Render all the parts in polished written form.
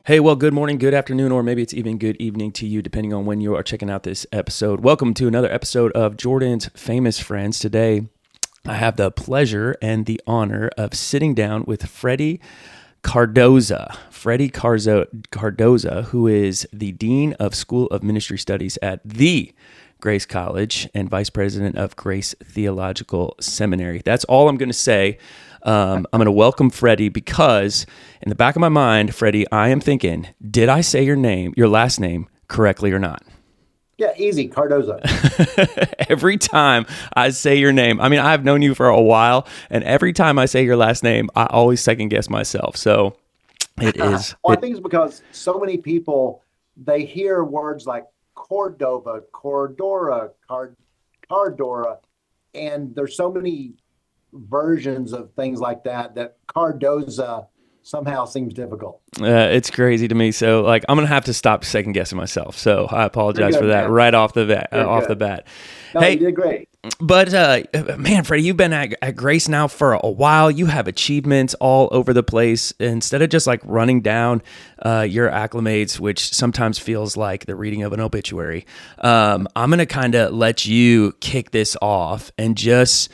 Hey, well, good morning, good afternoon, or maybe it's even good evening to you, depending on when you are checking out this episode. Welcome to another episode of Jordan's Famous Friends. Today, I have the pleasure and the honor of sitting down with Freddy Cardoza. Cardoza, who is the Dean of School of Ministry Studies at the Grace College and Vice President of Grace Theological Seminary. That's all I'm going to say. I'm going to welcome Freddy because in the back of my mind, Freddy, I am thinking, did I say your last name correctly or not? Yeah, easy, Cardoza. Every time I say your name, I mean, I've known you for a while, and every time I say your last name, I always second guess myself. So it is. Well, I think it's because so many people they hear words like Cordova, Cardora, and there's so many versions of things like that that Cardoza somehow seems difficult. It's crazy to me. So, like, I'm gonna have to stop second guessing myself. So, I You're apologize for good, that man. right off the bat. You're Off the good. bat. No, you Hey, did great. but man, Freddie, you've been at Grace now for a while. You have achievements all over the place. Instead of just like running down your acclimates, which sometimes feels like the reading of an obituary, I'm gonna kind of let you kick this off and just.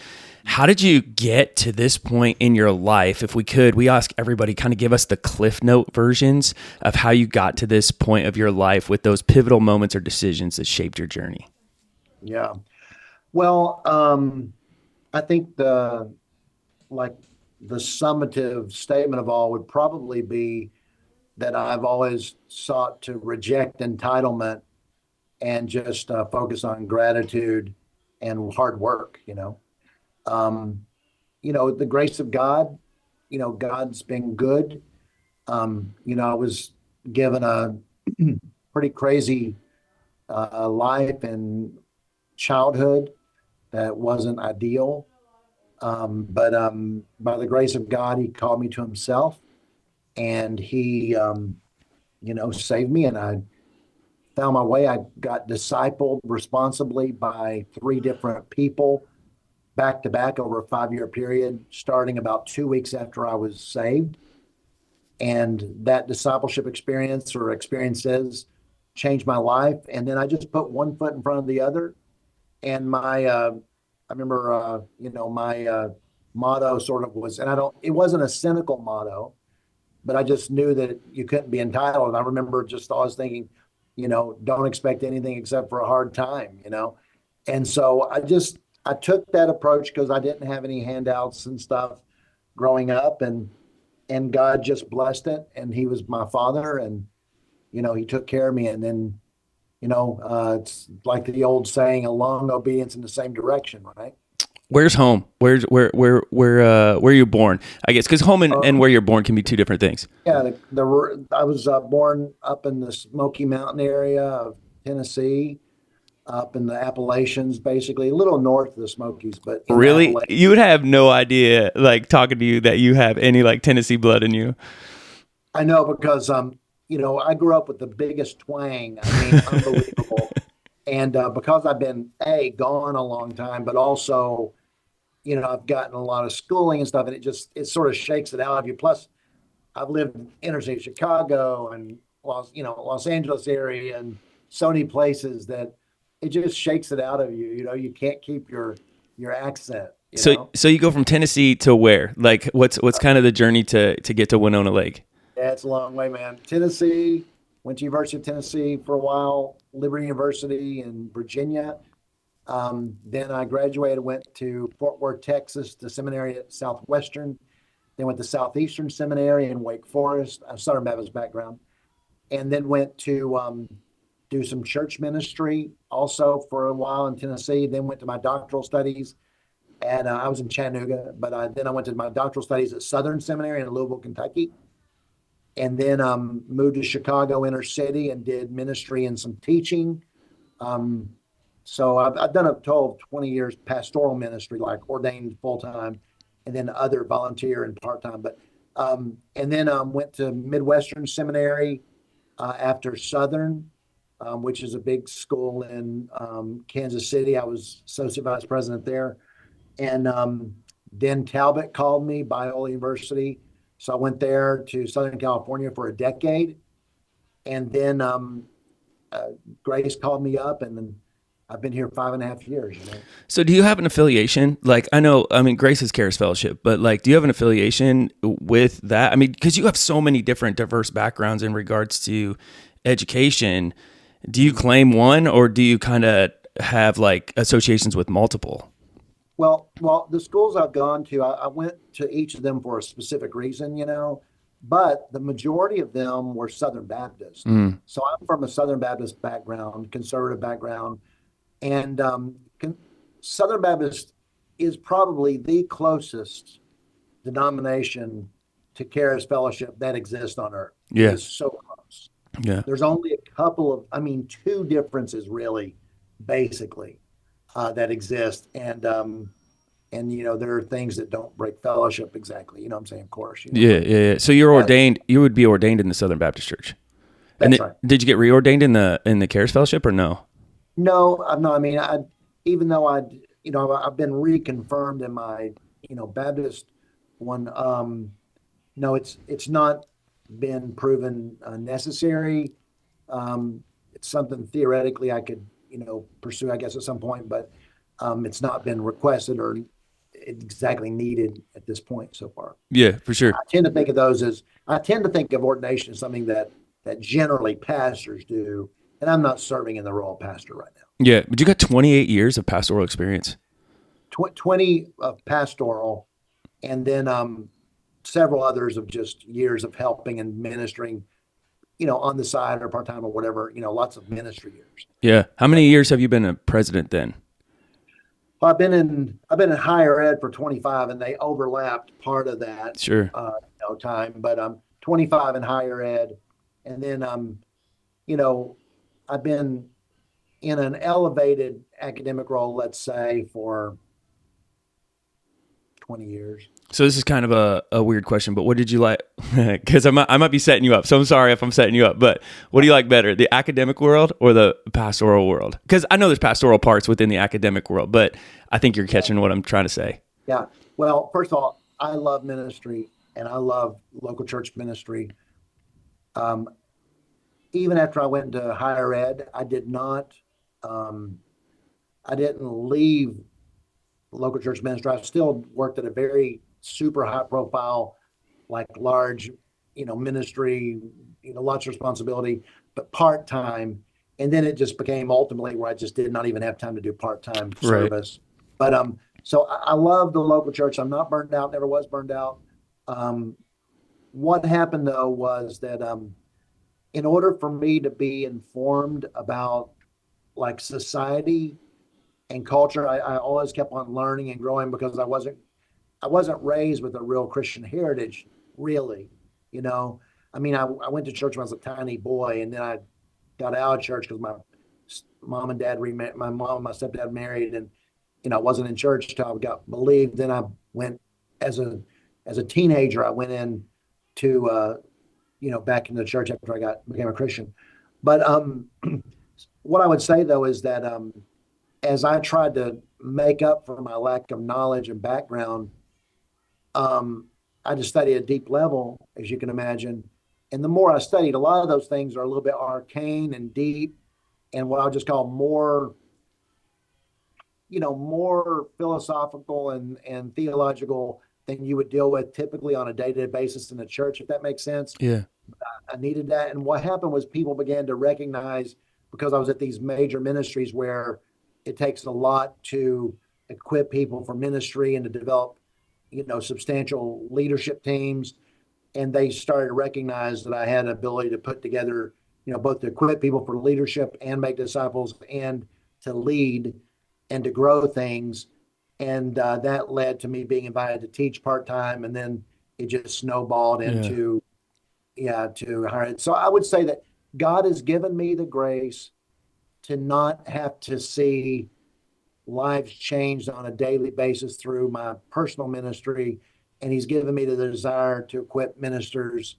How did you get to this point in your life? If we could, we ask everybody kind of give us the Cliff Note versions of how you got to this point of your life with those pivotal moments or decisions that shaped your journey. Yeah. Well, I think like the summative statement of all would probably be that I've always sought to reject entitlement and just focus on gratitude and hard work. Um, the grace of God. God's been good. I was given a pretty crazy life and childhood that wasn't ideal. But by the grace of God, He called me to Himself, and He, saved me. And I found my way. I got discipled responsibly by three different people back to back over a 5 year period, starting about 2 weeks after I was saved. And that discipleship experience or experiences changed my life. And then I just put one foot in front of the other. And I remember, my motto sort of was, and it wasn't a cynical motto, but I just knew that you couldn't be entitled. And I remember just always thinking, don't expect anything except for a hard time. And so I took that approach because I didn't have any handouts and stuff growing up, and God just blessed it, and He was my father, and He took care of me, and then it's like the old saying, a long obedience in the same direction, right? Where's home? Where you born? I guess because home and Um, where you're born can be two different things. yeah, I was born up in the Smoky Mountain area of Tennessee, up in the Appalachians, basically a little north of the Smokies, but in the Really, Appalachians. you would have no idea, like talking to you, that you have any like Tennessee blood in you. I know because I grew up with the biggest twang. I mean, unbelievable. And because I've been gone a long time, but also I've gotten a lot of schooling and stuff, and it sort of shakes it out of you. Plus, I've lived in inner city Chicago and Los Angeles area and so many places that it just shakes it out of you. You can't keep your accent. So you go from Tennessee to where? Like, what's kind of the journey to get to Winona Lake? Yeah, it's a long way, man. Tennessee, went to University of Tennessee for a while, Liberty University in Virginia. Then I graduated, went to Fort Worth, Texas, the seminary at Southwestern. Then went to Southeastern Seminary in Wake Forest. I Southern Baptist background, and then went to do some church ministry also for a while in Tennessee. Then went to my doctoral studies, and I was in Chattanooga. But then I went to my doctoral studies at Southern Seminary in Louisville, Kentucky, and then moved to Chicago inner city and did ministry and some teaching. Um, so I've done a total of 20 years pastoral ministry, like ordained full time, and then other volunteer and part time. But and then went to Midwestern Seminary after Southern, which is a big school in Kansas City. I was associate vice president there, and then Talbot called me, Biola University. So I went there to Southern California for a decade. And then Grace called me up, and then I've been here 5.5 years. So do you have an affiliation? Like, I know, I mean, Grace is Charis Fellowship, but like, do you have an affiliation with that? I mean, because you have so many different diverse backgrounds in regards to education. Do you claim one, or do you kind of have like associations with multiple? Well, the schools I've gone to, I went to each of them for a specific reason, but the majority of them were Southern Baptist. Mm, So I'm from a Southern Baptist background, conservative background, and Southern Baptist is probably the closest denomination to Charis Fellowship that exists on earth. It yeah. is so close. Yeah. There's only a couple of, I mean, two differences really, basically, that exist, and there are things that don't break fellowship exactly. You know what I'm saying? Of course, Yeah. but Yeah. Yeah. So you're uh, ordained, you would be ordained in the Southern Baptist Church. And that's right. did you get reordained in the Charis Fellowship or no? No, I'm not. I mean, even though I've been reconfirmed in my, Baptist one. No, it's not been proven necessary. It's something theoretically I could, pursue, I guess, at some point, but it's not been requested or exactly needed at this point so far. Yeah, for sure. I tend to think of ordination as something that generally pastors do, and I'm not serving in the role of pastor right now. Yeah. But you got 28 years of pastoral experience. 20 of pastoral, and then several others of just years of helping and ministering, on the side or part time or whatever, lots of ministry years. Yeah. How many years have you been a president then? Well, I've been in higher ed for 25, and they overlapped part of that Sure. time, but 25 in higher ed, and then you know I've been in an elevated academic role, let's say, for 20 years. So this is kind of a weird question, but what did you like? Because I might be setting you up. So I'm sorry if I'm setting you up, but what do you like better, the academic world or the pastoral world? Because I know there's pastoral parts within the academic world, but I think you're catching what I'm trying to say. Yeah. Well, first of all, I love ministry and I love local church ministry. Um, Even after I went into higher ed, um, I didn't leave local church ministry. I still worked at a very super high profile, like large, ministry, lots of responsibility, but part time. And then it just became ultimately where I just did not even have time to do part time Right. service. But so I love the local church. I'm not burned out. Never was burned out. Um, what happened though was that in order for me to be informed about like society and culture, I always kept on learning and growing because I wasn't raised with a real Christian heritage, really. You know, I mean, I went to church when I was a tiny boy, and then I got out of church because my mom and my stepdad married, and I wasn't in church until I got believed. Then I went as a teenager. I went in to back into the church after I became a Christian. But what I would say though is that as I tried to make up for my lack of knowledge and background, I just studied at a deep level, as you can imagine. And the more I studied, a lot of those things are a little bit arcane and deep, and what I would just call more philosophical and theological than you would deal with typically on a day-to-day basis in the church, if that makes sense. Yeah. I needed that. And what happened was people began to recognize, because I was at these major ministries where it takes a lot to equip people for ministry and to develop, substantial leadership teams. And they started to recognize that I had an ability to put together, both to equip people for leadership and make disciples and to lead and to grow things. And that led to me being invited to teach part time. And then it just snowballed Yeah. into, yeah, to higher ed. So I would say that God has given me the grace to not have to see lives changed on a daily basis through my personal ministry. And he's given me the desire to equip ministers,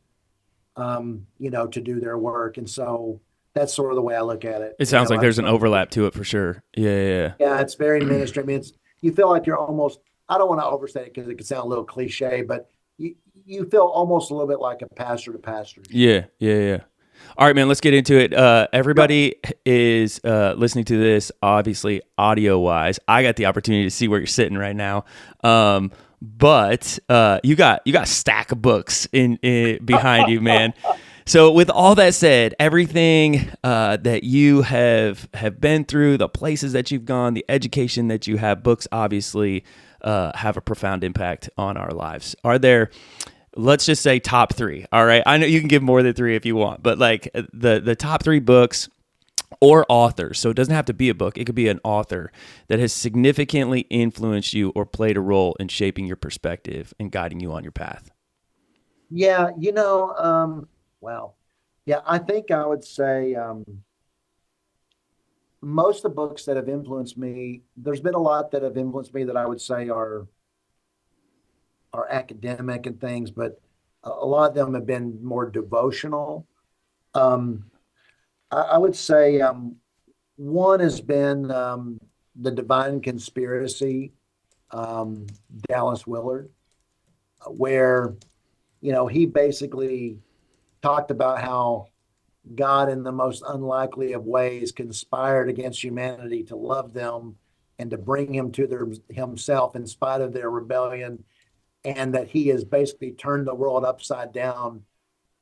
to do their work. And so that's sort of the way I look at it. It sounds like there's an overlap to it for sure. Yeah. Yeah. Yeah. Yeah, it's very ministry. I mean, you feel like you're almost, I don't want to overstate it because it could sound a little cliche, but you feel almost a little bit like a pastor to pastors. Yeah. Yeah. Yeah. All right, man, let's get into it. Yep. Everybody is listening to this, obviously, audio wise. I got the opportunity to see where you're sitting right now. But you got a stack of books in behind you, man. So with all that said, everything that you have been through, the places that you've gone, the education that you have, books obviously have a profound impact on our lives. Are there, let's just say, top three? All right, I know you can give more than three if you want, but like the top three books or authors. So it doesn't have to be a book. It could be an author that has significantly influenced you or played a role in shaping your perspective and guiding you on your path. Yeah, well, yeah, I think I would say most of the books that have influenced me, there's been a lot that have influenced me that I would say are academic and things, but a lot of them have been more devotional. Um, I would say one has been The Divine Conspiracy, um, Dallas Willard, where, he basically talked about how God, in the most unlikely of ways, conspired against humanity to love them and to bring him to himself in spite of their rebellion, and that he has basically turned the world upside down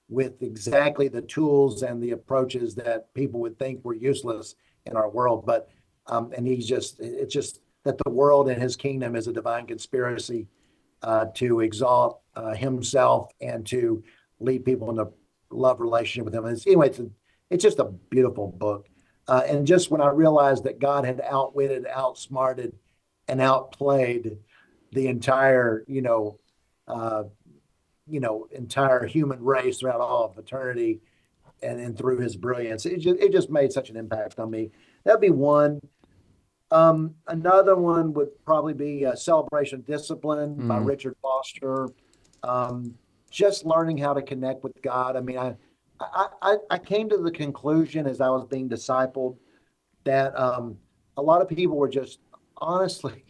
with exactly the tools and the approaches that people would think were useless in our world. But and it's just that the world and his kingdom is a divine conspiracy to exalt himself and to lead people in a love relationship with him. Anyway, it's just a beautiful book. And just when I realized that God had outwitted, outsmarted, and outplayed the entire, uh, entire human race throughout all of eternity, and through his brilliance, it just made such an impact on me. That'd be one. Another one would probably be Celebration of Discipline by Mm, Richard Foster. Um, just learning how to connect with God. I mean, I came to the conclusion as I was being discipled that a lot of people were just honestly,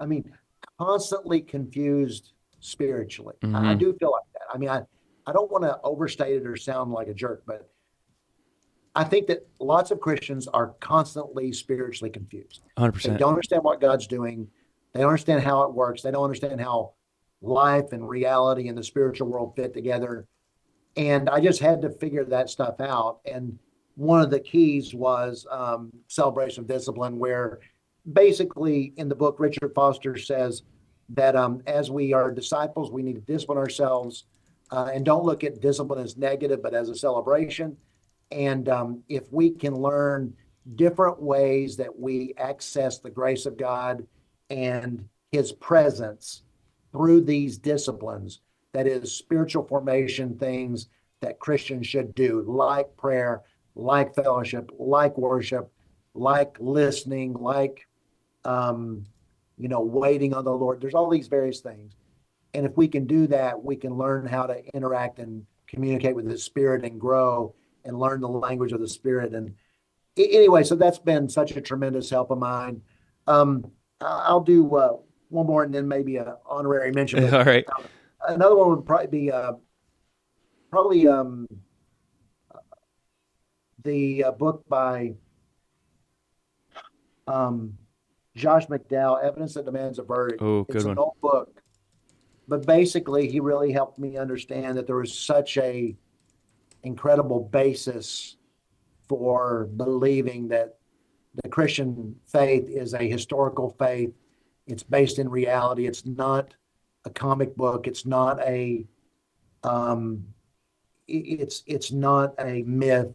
I mean, constantly confused spiritually. I mm-hmm. do feel like that. I mean, I don't want to overstate it or sound like a jerk, but I think that lots of Christians are constantly spiritually confused. They 100%. don't understand what God's doing. They don't understand how it works. They don't understand how life and reality and the spiritual world fit together. And I just had to figure that stuff out. And one of the keys was Celebration of Discipline, where basically in the book, Richard Foster says that as we are disciples, we need to discipline ourselves and don't look at discipline as negative, but as a celebration. And if we can learn different ways that we access the grace of God and his presence through these disciplines, that is spiritual formation things that Christians should do, like prayer, like fellowship, like worship, like listening, like waiting on the Lord. There's all these various things. And if we can do that, we can learn how to interact and communicate with the Spirit and grow and learn the language of the Spirit. And anyway, so that's been such a tremendous help of mine. I'll do one more and then maybe an honorary mention, but All right. another one would probably be probably the book by um, Josh McDowell, Evidence That Demands a Verdict. Oh, good It's an one. old book, but basically he really helped me understand that there was such a incredible basis for believing that the Christian faith is a historical faith. It's based in reality. It's not a comic book. It's not a um, it's not a myth.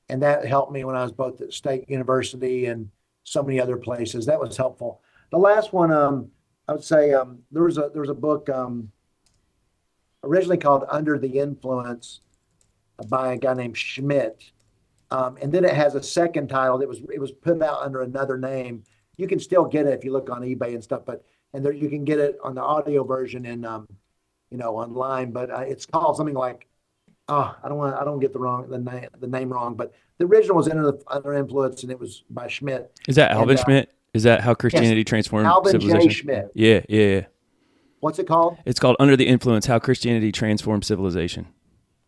And that helped me when I was both at State University and so many other places. That was helpful. The last one, I would say, there was a book originally called Under the Influence by a guy named Schmidt. And then it has a second title that was put out under another name. You can still get it if you look on eBay and stuff, but and there you can get it on the audio version and online. But it's called something like, I don't get the name wrong, but the original was Under Influence, and it was by Schmidt. Is that And Alvin Schmidt? Is that how yes, Christianity transformed Alvin J. civilization? Schmidt. Yeah, yeah, yeah. What's it called? It's called Under the Influence: How Christianity Transformed Civilization.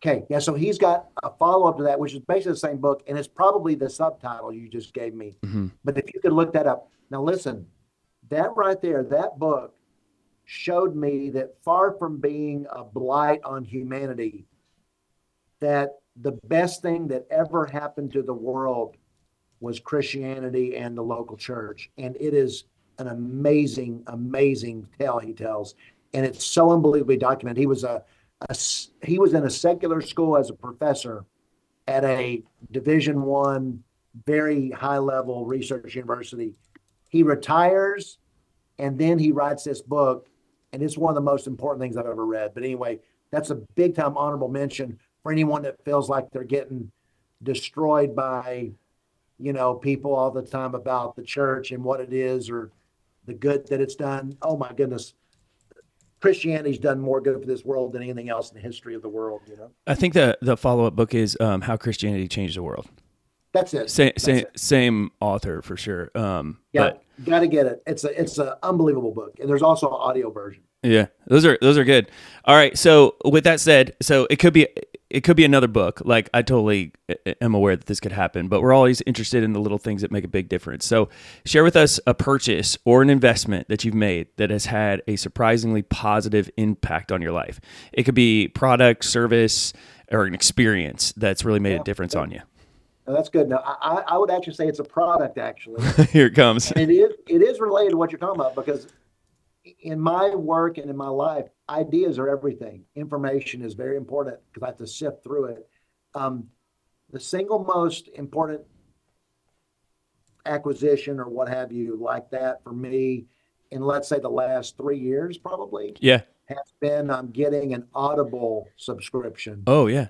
Okay, yeah, so he's got a follow-up to that, which is basically the same book, and it's probably the subtitle you just gave me. Hmm. But if you could look that up. Now listen, that right there, that book showed me that far from being a blight on humanity, that the best thing that ever happened to the world was Christianity and the local church. And it is an amazing, amazing tale he tells. And it's so unbelievably documented. He was in a secular school as a professor at a Division I, very high level research university. He retires and then he writes this book, and it's one of the most important things I've ever read. But anyway, that's a big time honorable mention for anyone that feels like they're getting destroyed by, people all the time about the church and what it is or the good that it's done. Oh my goodness. Christianity's done more good for this world than anything else in the history of the world. I think the follow up book is How Christianity Changed the World. That's it. Same author for sure. Yeah, got to get it. It's an unbelievable book, and there's also an audio version. Yeah, those are good. All right, so with that said, so it could be another book. Like I totally am aware that this could happen, but we're always interested in the little things that make a big difference. So share with us a purchase or an investment that you've made that has had a surprisingly positive impact on your life. It could be product, service, or an experience that's really made a difference on you. Oh, that's good. Now, I would actually say it's a product, actually. Here it comes. And it is related to what you're talking about because in my work and in my life, ideas are everything. Information is very important because I have to sift through it. The single most important acquisition or what have you like that for me in, let's say, the last 3 years probably Yeah. has been getting an Audible subscription. Oh, yeah.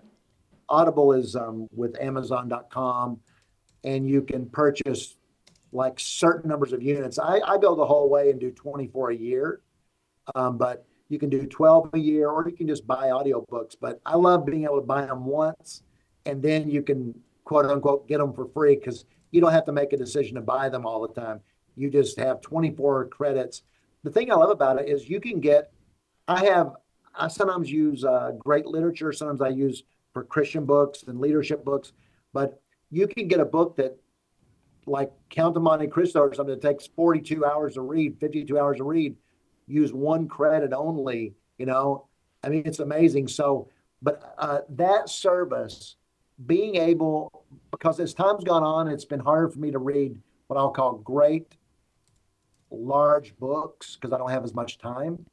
Audible is with Amazon.com, and you can purchase like certain numbers of units. I go the whole way and do 24 a year, but you can do 12 a year, or you can just buy audiobooks. But I love being able to buy them once, and then you can quote unquote get them for free because you don't have to make a decision to buy them all the time. You just have 24 credits. The thing I love about it is you can get. I sometimes use great literature. Sometimes I use for Christian books and leadership books, but you can get a book that like Count of Monte Cristo or something that takes 42 hours to read, 52 hours to read, use one credit only, I mean, it's amazing. So, but that service being able, because as time's gone on, it's been harder for me to read what I'll call great large books because I don't have as much time,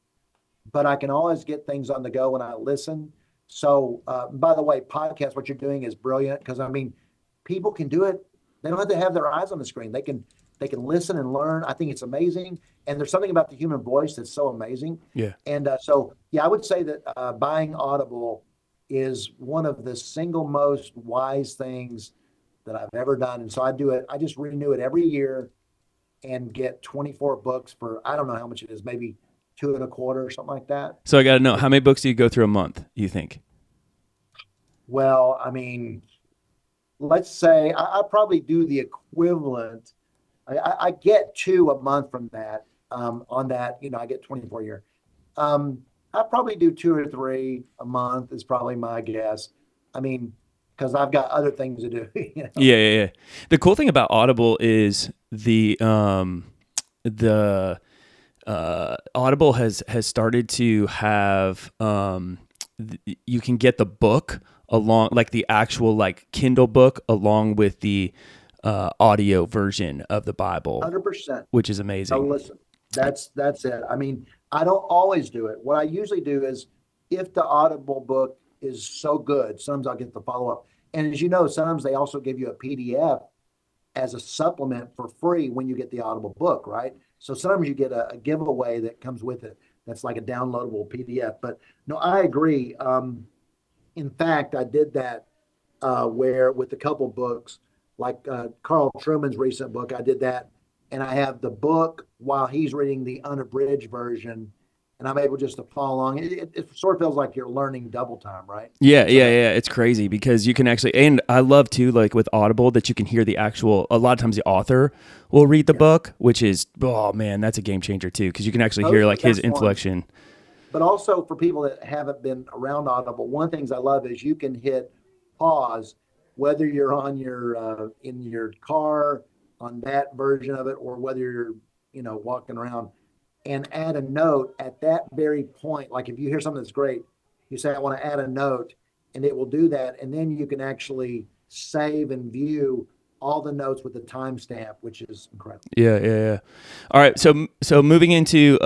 but I can always get things on the go when I listen. So, by the way, podcast, what you're doing is brilliant because I mean, people can do it. They don't have to have their eyes on the screen. They can listen and learn. I think it's amazing. And there's something about the human voice that's so amazing. Yeah. And so, yeah, I would say that buying Audible is one of the single most wise things that I've ever done. And so I do it. I just renew it every year and get 24 books for, I don't know how much it is, maybe $2.25 or something like that. So I got to know, how many books do you go through a month, you think? Well, I mean, let's say I probably do the equivalent. I get 2 a month from that. On that, I get 24 a year. I probably do 2 or 3 a month is probably my guess. I mean, because I've got other things to do. Yeah. The cool thing about Audible is the Audible has started to have you can get the book along, like the actual like Kindle book along with the audio version of the Bible. 100%. Which is amazing. So listen, that's it. I mean, I don't always do it. What I usually do is if the Audible book is so good, sometimes I'll get the follow-up. And as you know, sometimes they also give you a PDF as a supplement for free when you get the Audible book, right? So sometimes you get a giveaway that comes with it. That's like a downloadable PDF. But no, I agree. In fact, I did that where with a couple books, like Carl Truman's recent book, I did that. And I have the book while he's reading the unabridged version, and I'm able just to follow along. It sort of feels like you're learning double time, right? Yeah. It's crazy because you can actually, and I love too, like with Audible, that you can hear the actual, a lot of times the author will read the book, which is, oh man, that's a game changer too, because you can actually hear like his inflection. But also for people that haven't been around Audible, one of the things I love is you can hit pause, whether you're on your in your car on that version of it, or whether you're walking around, and add a note at that very point. Like if you hear something that's great, you say, I want to add a note, and it will do that. And then you can actually save and view all the notes with the timestamp, which is incredible. Yeah. All right. So moving into,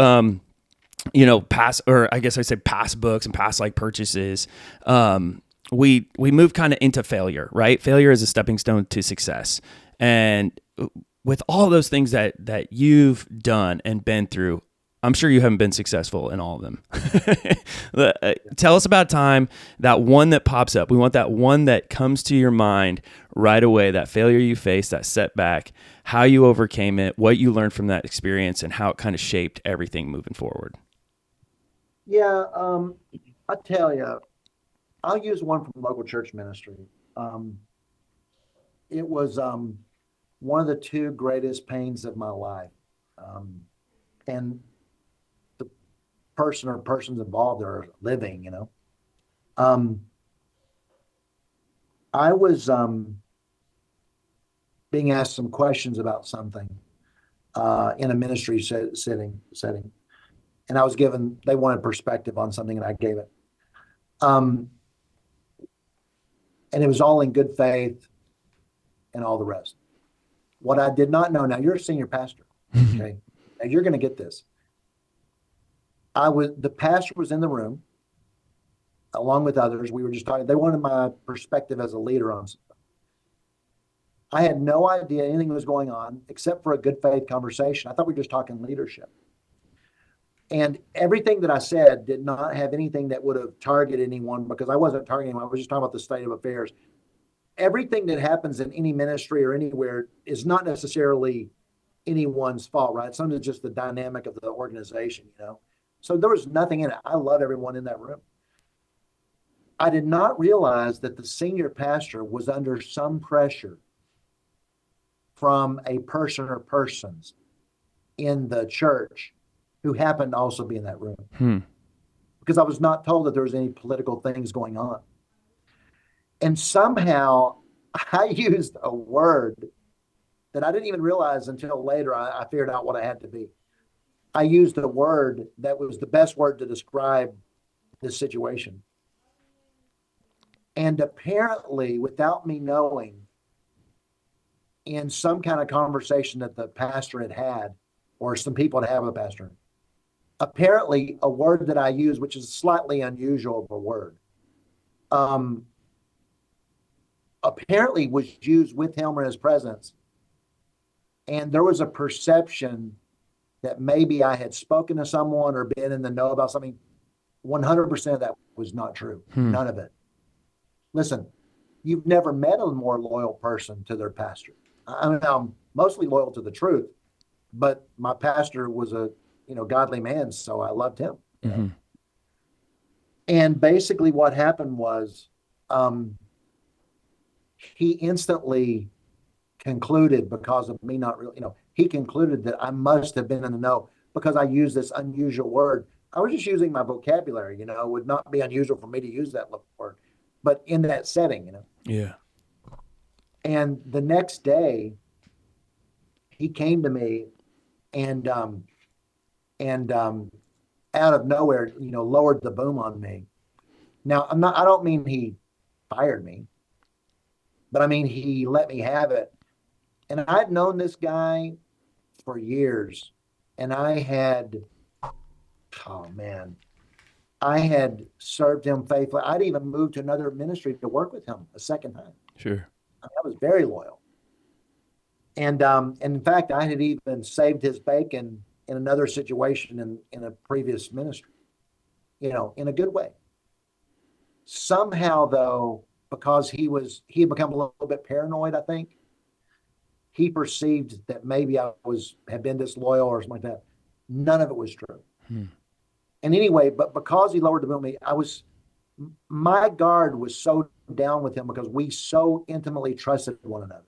past, or I guess I say past books and past like purchases, we move kind of into failure, right? Failure is a stepping stone to success. And with all those things that you've done and been through, I'm sure you haven't been successful in all of them. Tell us about time, that one that pops up. We want that one that comes to your mind right away, that failure you faced, that setback, how you overcame it, what you learned from that experience, and how it kind of shaped everything moving forward. Yeah, I tell you, I'll use one from local church ministry. It was one of the two greatest pains of my life. And the person or persons involved are living. I was being asked some questions about something in a ministry setting. And I was they wanted perspective on something, and I gave it. And it was all in good faith and all the rest. What I did not know, now you're a senior pastor, okay? Now you're going to get this. The pastor was in the room along with others. We were just talking. They wanted my perspective as a leader on something. I had no idea anything was going on except for a good faith conversation. I thought we were just talking leadership. And everything that I said did not have anything that would have targeted anyone, because I wasn't targeting anyone. I was just talking about the state of affairs. Everything that happens in any ministry or anywhere is not necessarily anyone's fault, right? Sometimes it's just the dynamic of the organization, So there was nothing in it. I love everyone in that room. I did not realize that the senior pastor was under some pressure from a person or persons in the church who happened to also be in that room. Because I was not told that there was any political things going on. And somehow I used a word that I didn't even realize until later. I figured out what I had to be. I used a word that was the best word to describe this situation. And apparently, without me knowing, in some kind of conversation that the pastor had, or some people had with the pastor, apparently a word that I use, which is slightly unusual of a word, apparently was used with him or in his presence. And there was a perception that maybe I had spoken to someone or been in the know about something. 100% of that was not true. None of it. Listen, you've never met a more loyal person to their pastor. I mean, I'm mostly loyal to the truth, but my pastor was a godly man, so I loved him. Mm-hmm. And basically what happened was he instantly concluded, because of me not really, he concluded that I must have been in the know because I used this unusual word. I was just using my vocabulary, it would not be unusual for me to use that word, but in that setting, Yeah. And the next day he came to me and out of nowhere, lowered the boom on me. Now I don't mean he fired me, but I mean, he let me have it. And I'd known this guy for years, and I had served him faithfully. I'd even moved to another ministry to work with him a second time. Sure. I was very loyal. And in fact, I had even saved his bacon in another situation in a previous ministry, in a good way. Somehow, though, because he had become a little bit paranoid, I think, he perceived that maybe had been disloyal or something like that. None of it was true. And anyway, but because he lowered the boom, my guard was so down with him because we so intimately trusted one another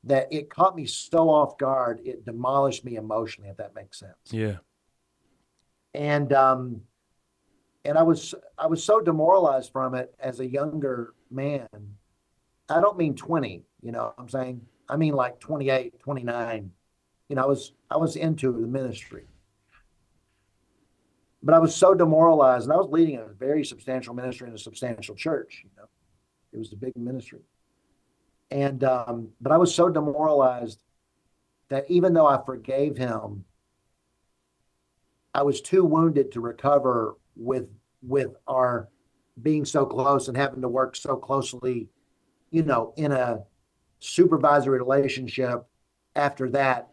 that it caught me so off guard. It demolished me emotionally, if that makes sense. Yeah. And I was so demoralized from it as a younger man. I don't mean 20, what I'm saying. I mean like 28, 29. I was into the ministry. But I was so demoralized, and I was leading a very substantial ministry in a substantial church. It was a big ministry. And but I was so demoralized that even though I forgave him, I was too wounded to recover with our being so close and having to work so closely, in a supervisory relationship after that,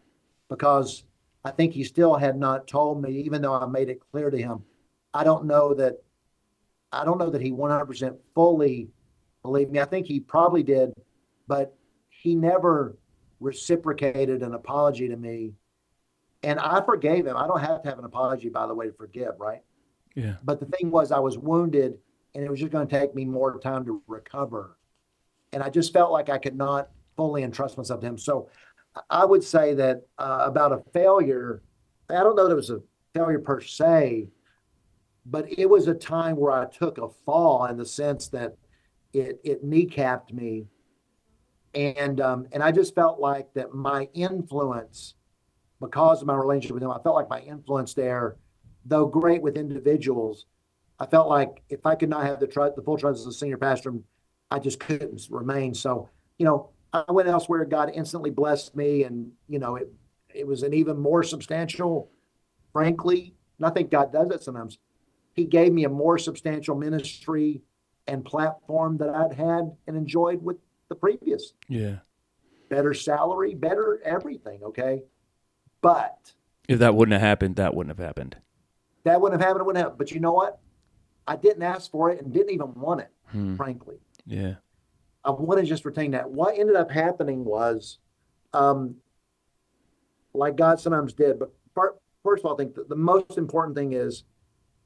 because I think he still had not told me, even though I made it clear to him. I don't know that I don't know that he 100% fully believed me. I think he probably did, but he never reciprocated an apology to me. And I forgave him. I don't have to have an apology, by the way, to forgive, right? Yeah. But the thing was, I was wounded, and it was just going to take me more time to recover. And I just felt like I could not fully entrust myself to him. So I would say that about a failure, I don't know that it was a failure per se, but it was a time where I took a fall in the sense that it kneecapped me, and I just felt like that my influence, because of my relationship with him, I felt like my influence there, though great with individuals, I felt like if I could not have the full trust as a senior pastor, I just couldn't remain. So, I went elsewhere. God instantly blessed me, and it was an even more substantial, frankly. And I think God does it sometimes. He gave me a more substantial ministry and platform that I'd had and enjoyed with the previous. Yeah. Better salary, better everything. Okay, but If that wouldn't have happened, that wouldn't have happened. that wouldn't have happened. It wouldn't have. But you know what? I didn't ask for it and didn't even want it, Hmm. frankly. Yeah. I wanted to just retain that. What ended up happening was, um, like God sometimes did, but first of all, I think the most important thing is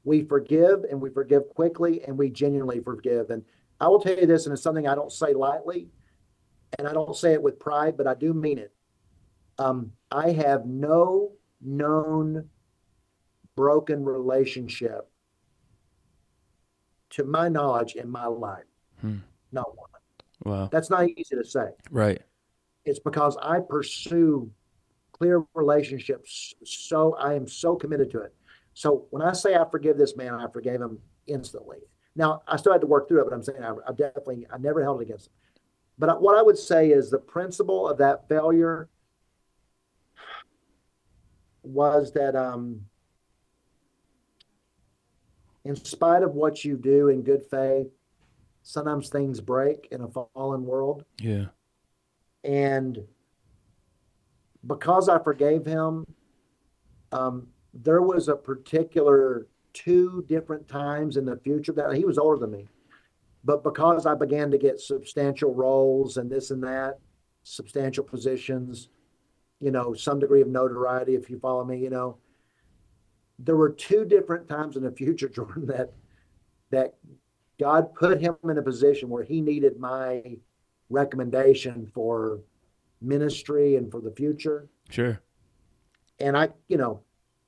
we forgive, and we forgive quickly, and we genuinely forgive. And I will tell you this, and it's something I don't say lightly, and I don't say it with pride, but I do mean it. I have no known broken relationship, to my knowledge, in my life. Hmm. Not one. Wow. That's not easy to say. Right. It's because I pursue clear relationships. So I am so committed to it. So when I say I forgive this man, I forgave him instantly. Now I still had to work through it, but I'm saying I never held it against him. But what I would say is the principle of that failure was that, in spite of what you do in good faith, sometimes things break in a fallen world. Yeah. And because I forgave him, there was a particular two different times in the future that he was older than me, but because I began to get substantial roles and this and that, substantial positions, some degree of notoriety, if you follow me, there were two different times in the future, Jordan, that God put him in a position where he needed my recommendation for ministry and for the future. Sure. And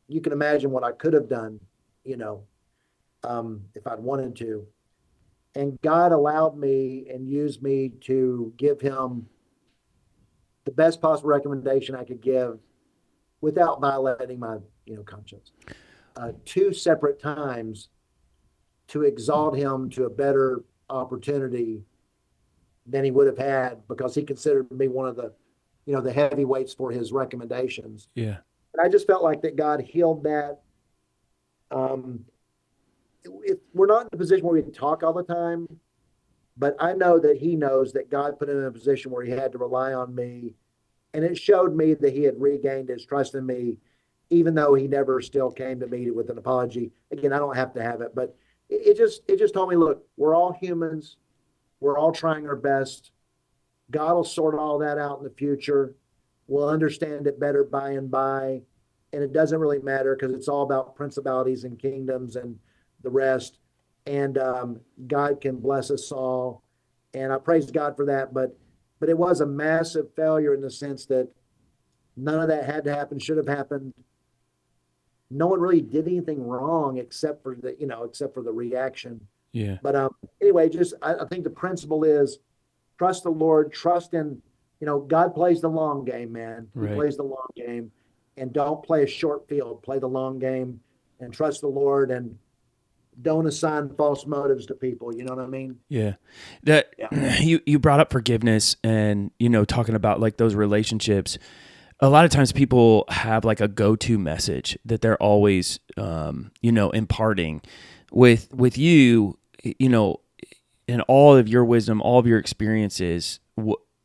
you can imagine what I could have done, if I'd wanted to. And God allowed me and used me to give him the best possible recommendation I could give without violating my, conscience. Two separate times to exalt him to a better opportunity than he would have had, because he considered me one of the heavyweights for his recommendations. Yeah. And I just felt like that God healed that. Um, if we're not in a position where we can talk all the time, but I know that he knows that God put him in a position where he had to rely on me. And it showed me that he had regained his trust in me, even though he never still came to me with an apology. Again, I don't have to have it, but it just told me, look, we're all humans. We're all trying our best. God will sort all that out in the future. We'll understand it better by and by. And it doesn't really matter, because it's all about principalities and kingdoms and the rest. And God can bless us all. And I praise God for that. But it was a massive failure in the sense that none of that had to happen, should have happened. no one really did anything wrong except for except for the reaction. Yeah. But anyway, just I think the principle is trust the Lord, trust in, God plays the long game, man. He Right. plays the long game, and don't play a short field. Play the long game and trust the Lord, and don't assign false motives to people. You know what I mean? Yeah. That Yeah. you brought up forgiveness and talking about like those relationships. A lot of times people have like a go-to message that they're always imparting with you, in all of your wisdom, all of your experiences.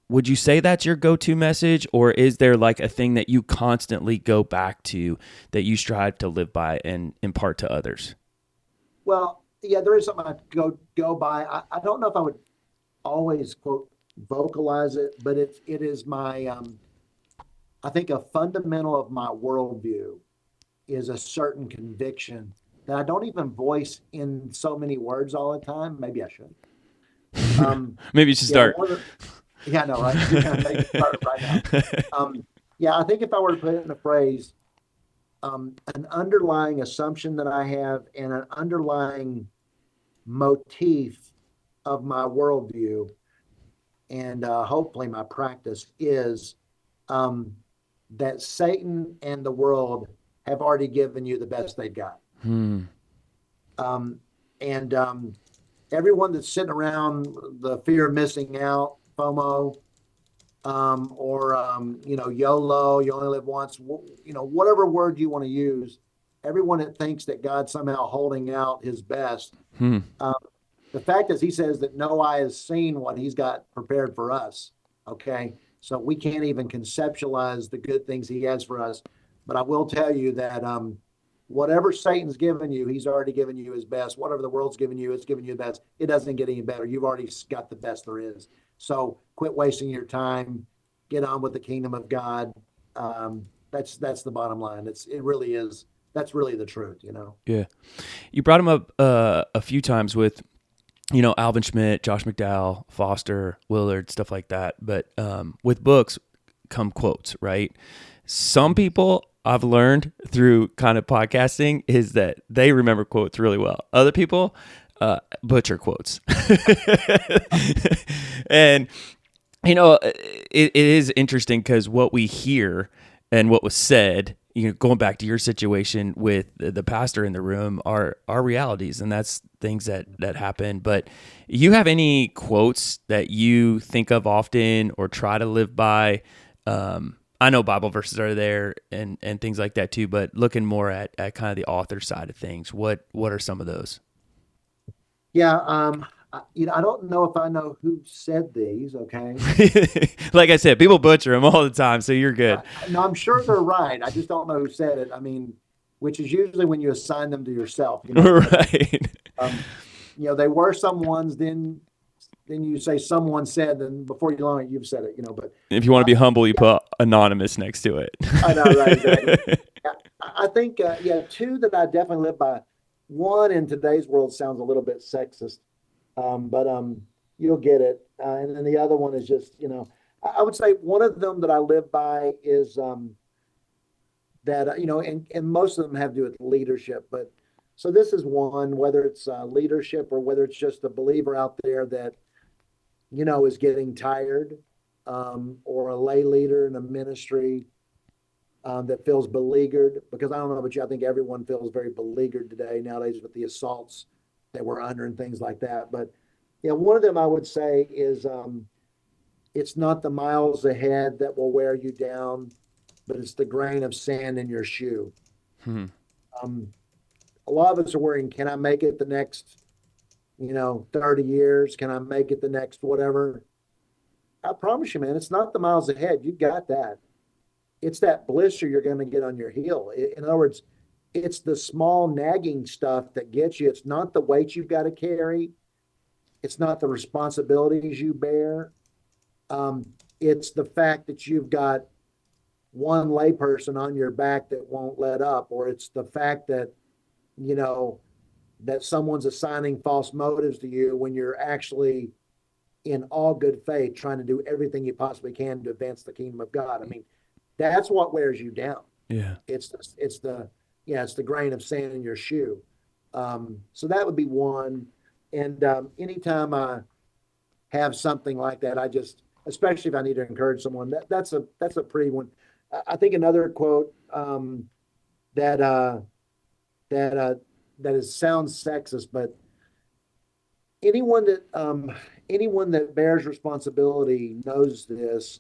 Would you say that's your go-to message, or is there like a thing that you constantly go back to that you strive to live by and impart to others? Well, yeah, there is something I go by. I don't know if I would always quote vocalize it, but it is my I think a fundamental of my worldview is a certain conviction that I don't even voice in so many words all the time. Maybe I should. Maybe you should Yeah, start. one of yeah, no, right. Yeah, maybe start right now. Yeah, I think if I were to put it in a phrase, an underlying assumption that I have and an underlying motif of my worldview and hopefully my practice is um, that Satan and the world have already given you the best they've got. Hmm. Um, and everyone that's sitting around the fear of missing out, FOMO, or YOLO, you only live once, whatever word you want to use, everyone that thinks that God's somehow holding out his best. Hmm. Um, the fact is, he says that no eye has seen what he's got prepared for us. Okay. So we can't even conceptualize the good things he has for us. But I will tell you that whatever Satan's given you, he's already given you his best. Whatever the world's given you, it's given you the best. It doesn't get any better. You've already got the best there is. So quit wasting your time. Get on with the kingdom of God. That's the bottom line. It really is. That's really the truth. Yeah. You brought him up a few times with Alvin Schmidt, Josh McDowell, Foster, Willard, stuff like that. But with books come quotes, right? Some people I've learned through kind of podcasting is that they remember quotes really well. Other people butcher quotes. And, it is interesting because what we hear and what was said, going back to your situation with the pastor in the room are realities, and that's things that happen. But you have any quotes that you think of often or try to live by? I know Bible verses are there and things like that too, but looking more at kind of the author side of things, what are some of those? Yeah, I don't know if I know who said these. Okay, Like I said, people butcher them all the time, so you're good. no, I'm sure they're right. I just don't know who said it. I mean, which is usually when you assign them to yourself. But Right. they were someone's. Then you say someone said, and before you long it, you've said it. But If you want to uh, be humble, you yeah, put anonymous next to I know, right? Exactly. it. Yeah, I think two that I definitely live by. One in today's world sounds a little bit sexist, but you'll get it. And then the other one is just, I would say one of them that I live by is that, and most of them have to do with leadership. But so this is one, whether it's leadership or whether it's just a believer out there that, is getting tired, or a lay leader in a ministry that feels beleaguered. Because I don't know about you, I think everyone feels very beleaguered today nowadays with the assaults that we're under and things like that. But yeah, one of them I would say is it's not the miles ahead that will wear you down, but it's the grain of sand in your shoe. Hmm. Um, a lot of us are worrying, can I make it the next, 30 years? Can I make it the next whatever? I promise you, man, it's not the miles ahead. You got that. It's that blister you're going to get on your heel. In other words, it's the small nagging stuff that gets you. It's not the weight you've got to carry. It's not the responsibilities you bear. It's the fact that you've got one layperson on your back that won't let up, or it's the fact that, you know, that someone's assigning false motives to you when you're actually in all good faith trying to do everything you possibly can to advance the kingdom of God. I mean, that's what wears you down. Yeah. It's the yeah, it's the grain of sand in your shoe. So that would be one. And anytime I have something like that, especially if I need to encourage someone, that's a pretty one. I think another quote that that uh, that is sounds sexist, but anyone that anyone that bears responsibility knows this.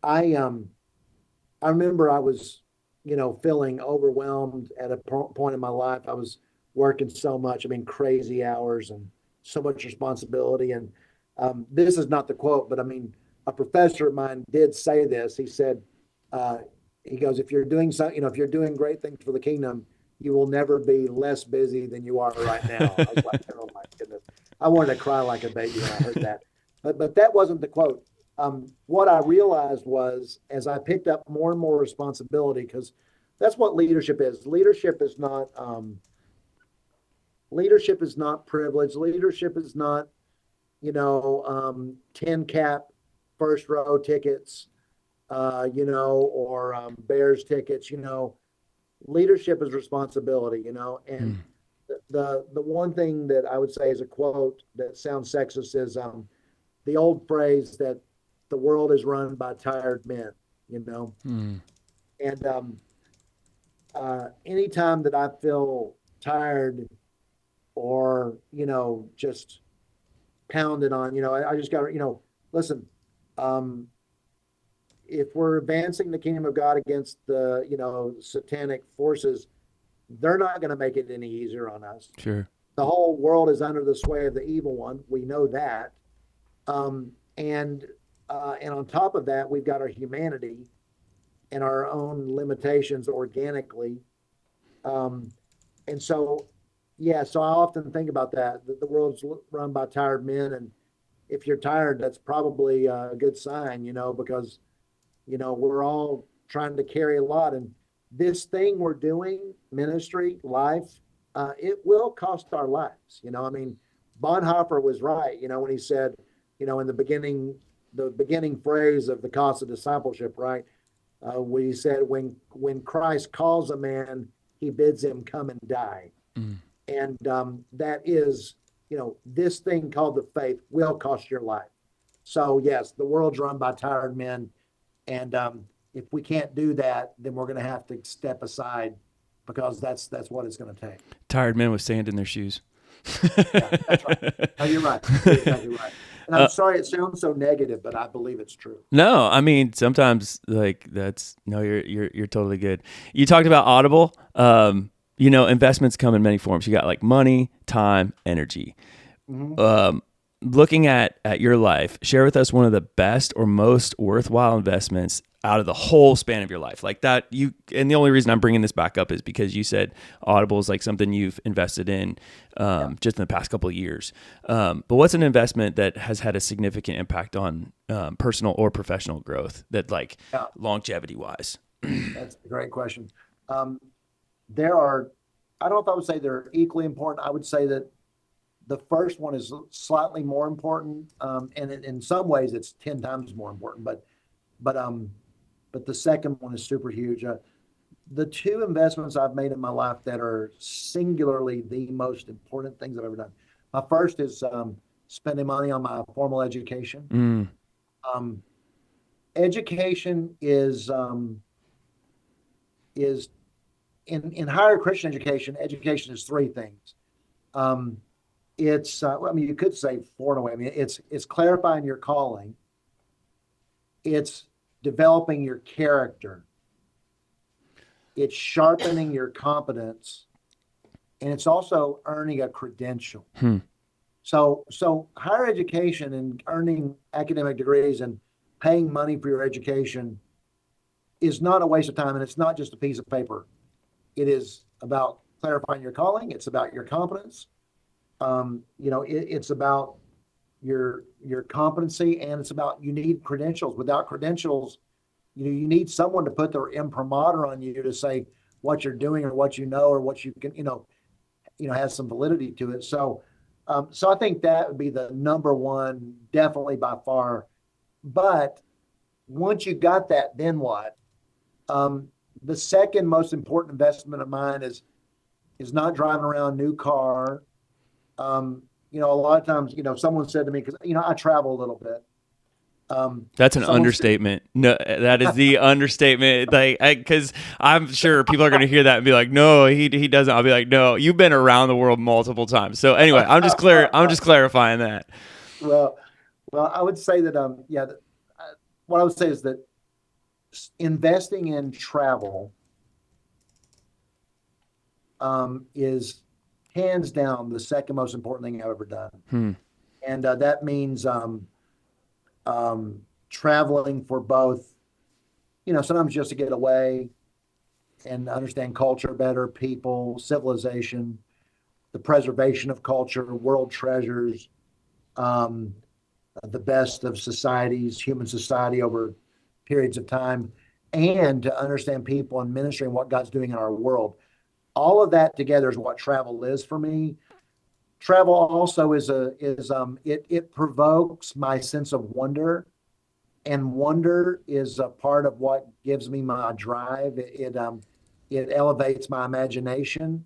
I I remember I was, feeling overwhelmed at a point in my life. I was working so much. I mean, crazy hours and so much responsibility. And this is not the quote, but I mean, a professor of mine did say this. He said, uh, he goes, if you're doing something, if you're doing great things for the kingdom, you will never be less busy than you are right now. I was like, oh my goodness. I wanted to cry like a baby when I heard that. But that wasn't the quote. What I realized was as I picked up more and more responsibility, because that's what leadership is. Leadership is not privilege. Leadership is not, 10 cap first row tickets, or Bears tickets. Leadership is responsibility, and Mm. the one thing that I would say is a quote that sounds sexist is the old phrase that the world is run by tired men, you know. Mm. And anytime that I feel tired or just pounded on, I just got to, listen. Um, if we're advancing the kingdom of God against the satanic forces, they're not going to make it any easier on us. Sure. The whole world is under the sway of the evil one. We know that. Um, and and on top of that, we've got our humanity and our own limitations organically. Um, and so, yeah, so I often think about that the world's run by tired men. And if you're tired, that's probably a good sign, because, we're all trying to carry a lot. And this thing we're doing, ministry, life, it will cost our lives. I mean, Bonhoeffer was right, when he said, in the beginning phrase of the cost of discipleship, right? He said, when Christ calls a man, he bids him come and die. Mm. And that is, this thing called the faith will cost your life. So yes, the world's run by tired men, and if we can't do that, then we're going to have to step aside because that's what it's going to take. Tired men with sand in their shoes. Yeah, that's right. No, you're right. You're exactly right. And I'm sorry it sounds so negative, but I believe it's true. No, I mean sometimes like that's no, you're totally good. You talked about Audible. Investments come in many forms. You got like money, time, energy. Mhm. Looking at your life, share with us one of the best or most worthwhile investments out of the whole span of your life. Like that and the only reason I'm bringing this back up is because you said Audible is like something you've invested in just in the past couple of years. But what's an investment that has had a significant impact on personal or professional growth that like Yeah, longevity wise? that's a great question. Um, there are, I don't know if I would say they're equally important. I would say that the first one is slightly more important, and in some ways it's 10 times more important. But but the second one is super huge. The two investments I've made in my life that are singularly the most important things I've ever done. My first is spending money on my formal education. Mm. Um, Education is in higher Christian education. Education is three things. Um, it's well, I mean, you could say four in a way. I mean, it's clarifying your calling, it's developing your character, it's sharpening your competence, and it's also earning a credential. Hmm. So higher education and earning academic degrees and paying money for your education is not a waste of time, and it's not just a piece of paper. It is about clarifying your calling. It's about your competence. It's about your competency, and it's about you need credentials. Without credentials, you need someone to put their imprimatur on you to say what you're doing or what you know or what you can has some validity to it. So I think that would be the number one, definitely by far. But once you got that, then what? Um, the second most important investment of mine is not driving around a new car. A lot of times, someone said to me, because I travel a little bit. That's an Someone said, understatement. No, that is the understatement. Like, because I'm sure people are going to hear that and be like, "No, he doesn't." I'll be like, "No, you've been around the world multiple times." So anyway, I'm just clear. I'm just clarifying that. well, I would say that what I would say is that investing in travel is hands down the second most important thing I've ever done. And that means traveling for both, sometimes just to get away and understand culture better, people, civilization, the preservation of culture, world treasures, the best of societies, human society over periods of time, and to understand people and ministry and what God's doing in our world. All of that together is what travel is for me. Travel also it provokes my sense of wonder, and wonder is a part of what gives me my drive. It elevates my imagination.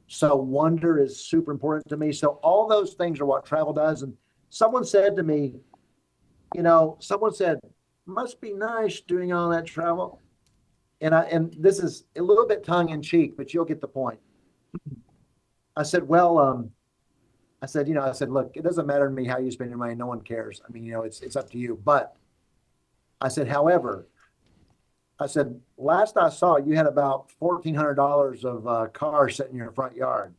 So wonder is super important to me. So all those things are what travel does. And someone said to me, someone said, must be nice doing all that travel. And this is a little bit tongue in cheek, but you'll get the point. I said, well, I said, look, it doesn't matter to me how you spend your money. No one cares. I mean, it's up to you. But I said, however, I said, last I saw, you had about $1,400 of cars sitting in your front yard.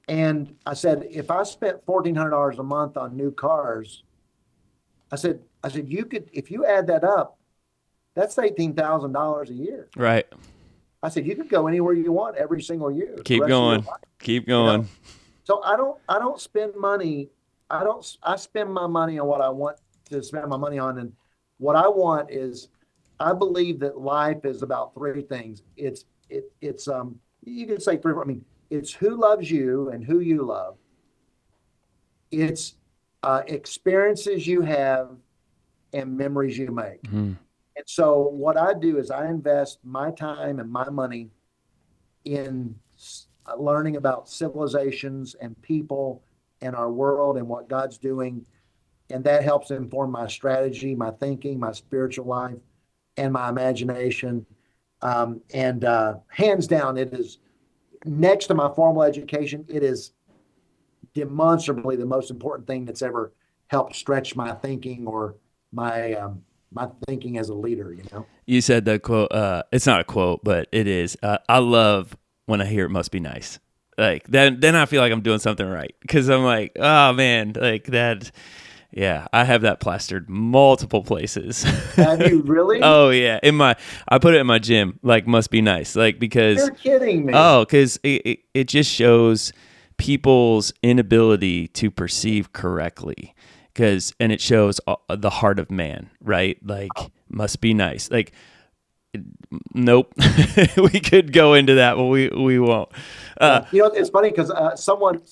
And I said, if I spent $1,400 a month on new cars, I said, you could, if you add that up, that's $18,000 a year. Right. I said, you could go anywhere you want every single year. Keep going. Keep going. So I don't spend money. I spend my money on what I want to spend my money on. And what I want is, I believe that life is about three things. It's you can say three. I mean, it's who loves you and who you love. It's experiences you have and memories you make. Mm-hmm. And so what I do is I invest my time and my money in learning about civilizations and people and our world and what God's doing. And that helps inform my strategy, my thinking, my spiritual life, and my imagination. And hands down, it is, next to my formal education, it is demonstrably the most important thing that's ever helped stretch my thinking or my thinking as a leader. You said the quote. It's not a quote, but it is. I love when I hear "it must be nice." Like then I feel like I'm doing something right, because I'm like, oh man, like that. Yeah, I have that plastered multiple places. Have you really? Oh yeah, I put it in my gym. Like, must be nice. Like, because you're kidding me. Oh, because it just shows people's inability to perceive correctly. And it shows the heart of man, right? Like, must be nice. Like, nope. We could go into that, but we won't. It's funny because someone,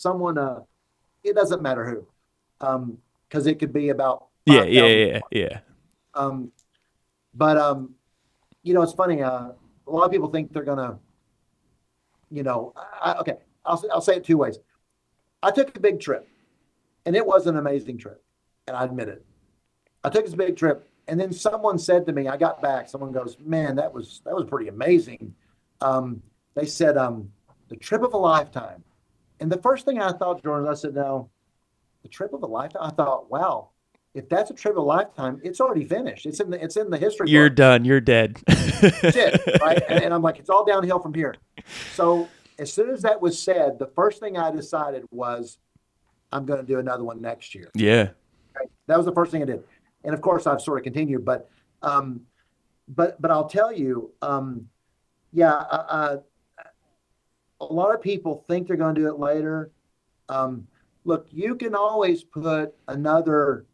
it doesn't matter who. Because it could be about 5,000. Yeah. But it's funny. A lot of people think they're gonna, okay. I'll say it two ways. I took a big trip, and it was an amazing trip, and I admit it. I took this big trip, and then someone said to me, I got back. Someone goes, "Man, that was pretty amazing." They said, "The trip of a lifetime," and the first thing I thought, Jordan, I said, "No. The trip of a lifetime." I thought, wow, if that's a trip of a lifetime, it's already finished. It's in the history. You're book. done. You're dead. That's it, right? And I'm like, it's all downhill from here. So as soon as that was said, the first thing I decided was, I'm going to do another one next year. Yeah. Okay? That was the first thing I did, and of course I've sort of continued. But I'll tell you, a lot of people think they're going to do it later. Look, you can always put another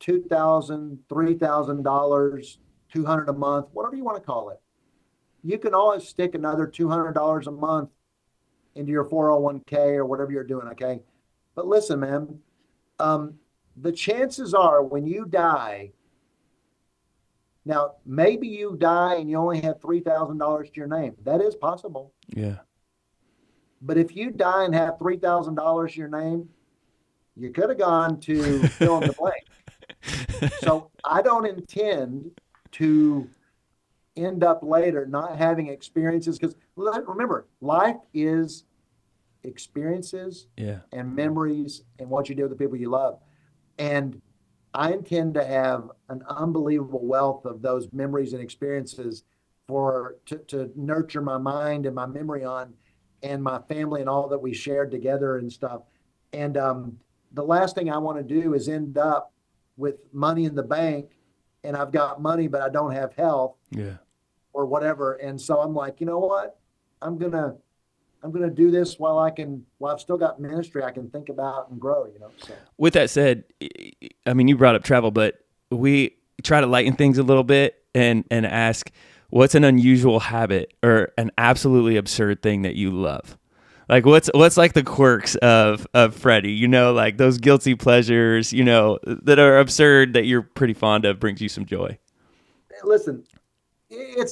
$2,000, $3,000, $200 a month, whatever you want to call it. You can always stick another $200 a month into your 401k or whatever you're doing. Okay. But listen, man, the chances are when you die, Now, maybe you die and you only have $3,000 to your name. That is possible. Yeah. But if you die and have $3,000 to your name, you could have gone to fill in the blank. So I don't intend to end up later not having experiences because remember, life is experiences Yeah. and memories and what you do with the people you love. And I intend to have an unbelievable wealth of those memories and experiences to nurture my mind and my memory on and my family and all that we shared together and stuff. And the last thing I want to do is end up with money in the bank and I've got money, but I don't have health Yeah. or whatever. And so I'm like, you know what? I'm gonna do this while I've still got ministry I can think about and grow, So With that said, I mean, you brought up travel, but we try to lighten things a little bit and ask, what's an unusual habit or an absolutely absurd thing that you love? Like what's like the quirks of Freddy, like those guilty pleasures, that are absurd that you're pretty fond of, brings you some joy. listen,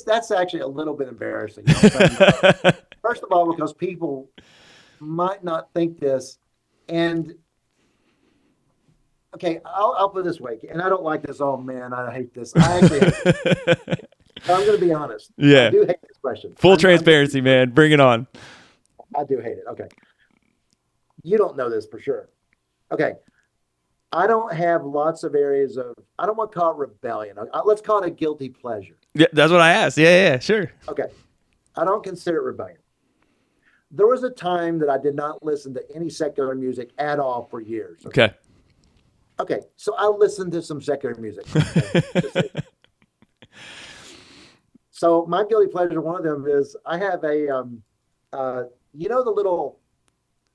that's actually a little bit embarrassing. You know what I'm saying? First of all, because people might not think this, and okay, I'll put it this way, and I don't like this. Oh man, I hate this. I actually hate this. I'm going to be honest. Yeah. I do hate this question. Full transparency, man. Bring it on. I do hate it. Okay. You don't know this for sure. Okay. I don't have lots of areas I don't want to call it rebellion. Let's call it a guilty pleasure. Yeah, that's what I asked. Yeah, sure. Okay. I don't consider it rebellion. There was a time that I did not listen to any secular music at all for years. Okay. Okay. So I listened to some secular music. Okay? So my guilty pleasure, one of them is I have a, the little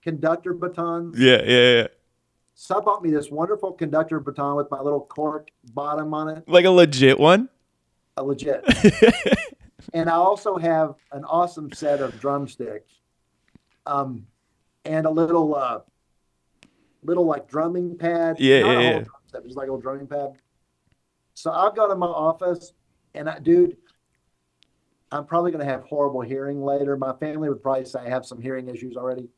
conductor batons? Yeah. So I bought me this wonderful conductor baton with my little cork bottom on it. Like a legit one? A legit. And I also have an awesome set of drumsticks. And a little like drumming pad. Yeah. Drum set, just like a little drumming pad. So I've got in my office, and dude, I'm probably going to have horrible hearing later. My family would probably say I have some hearing issues already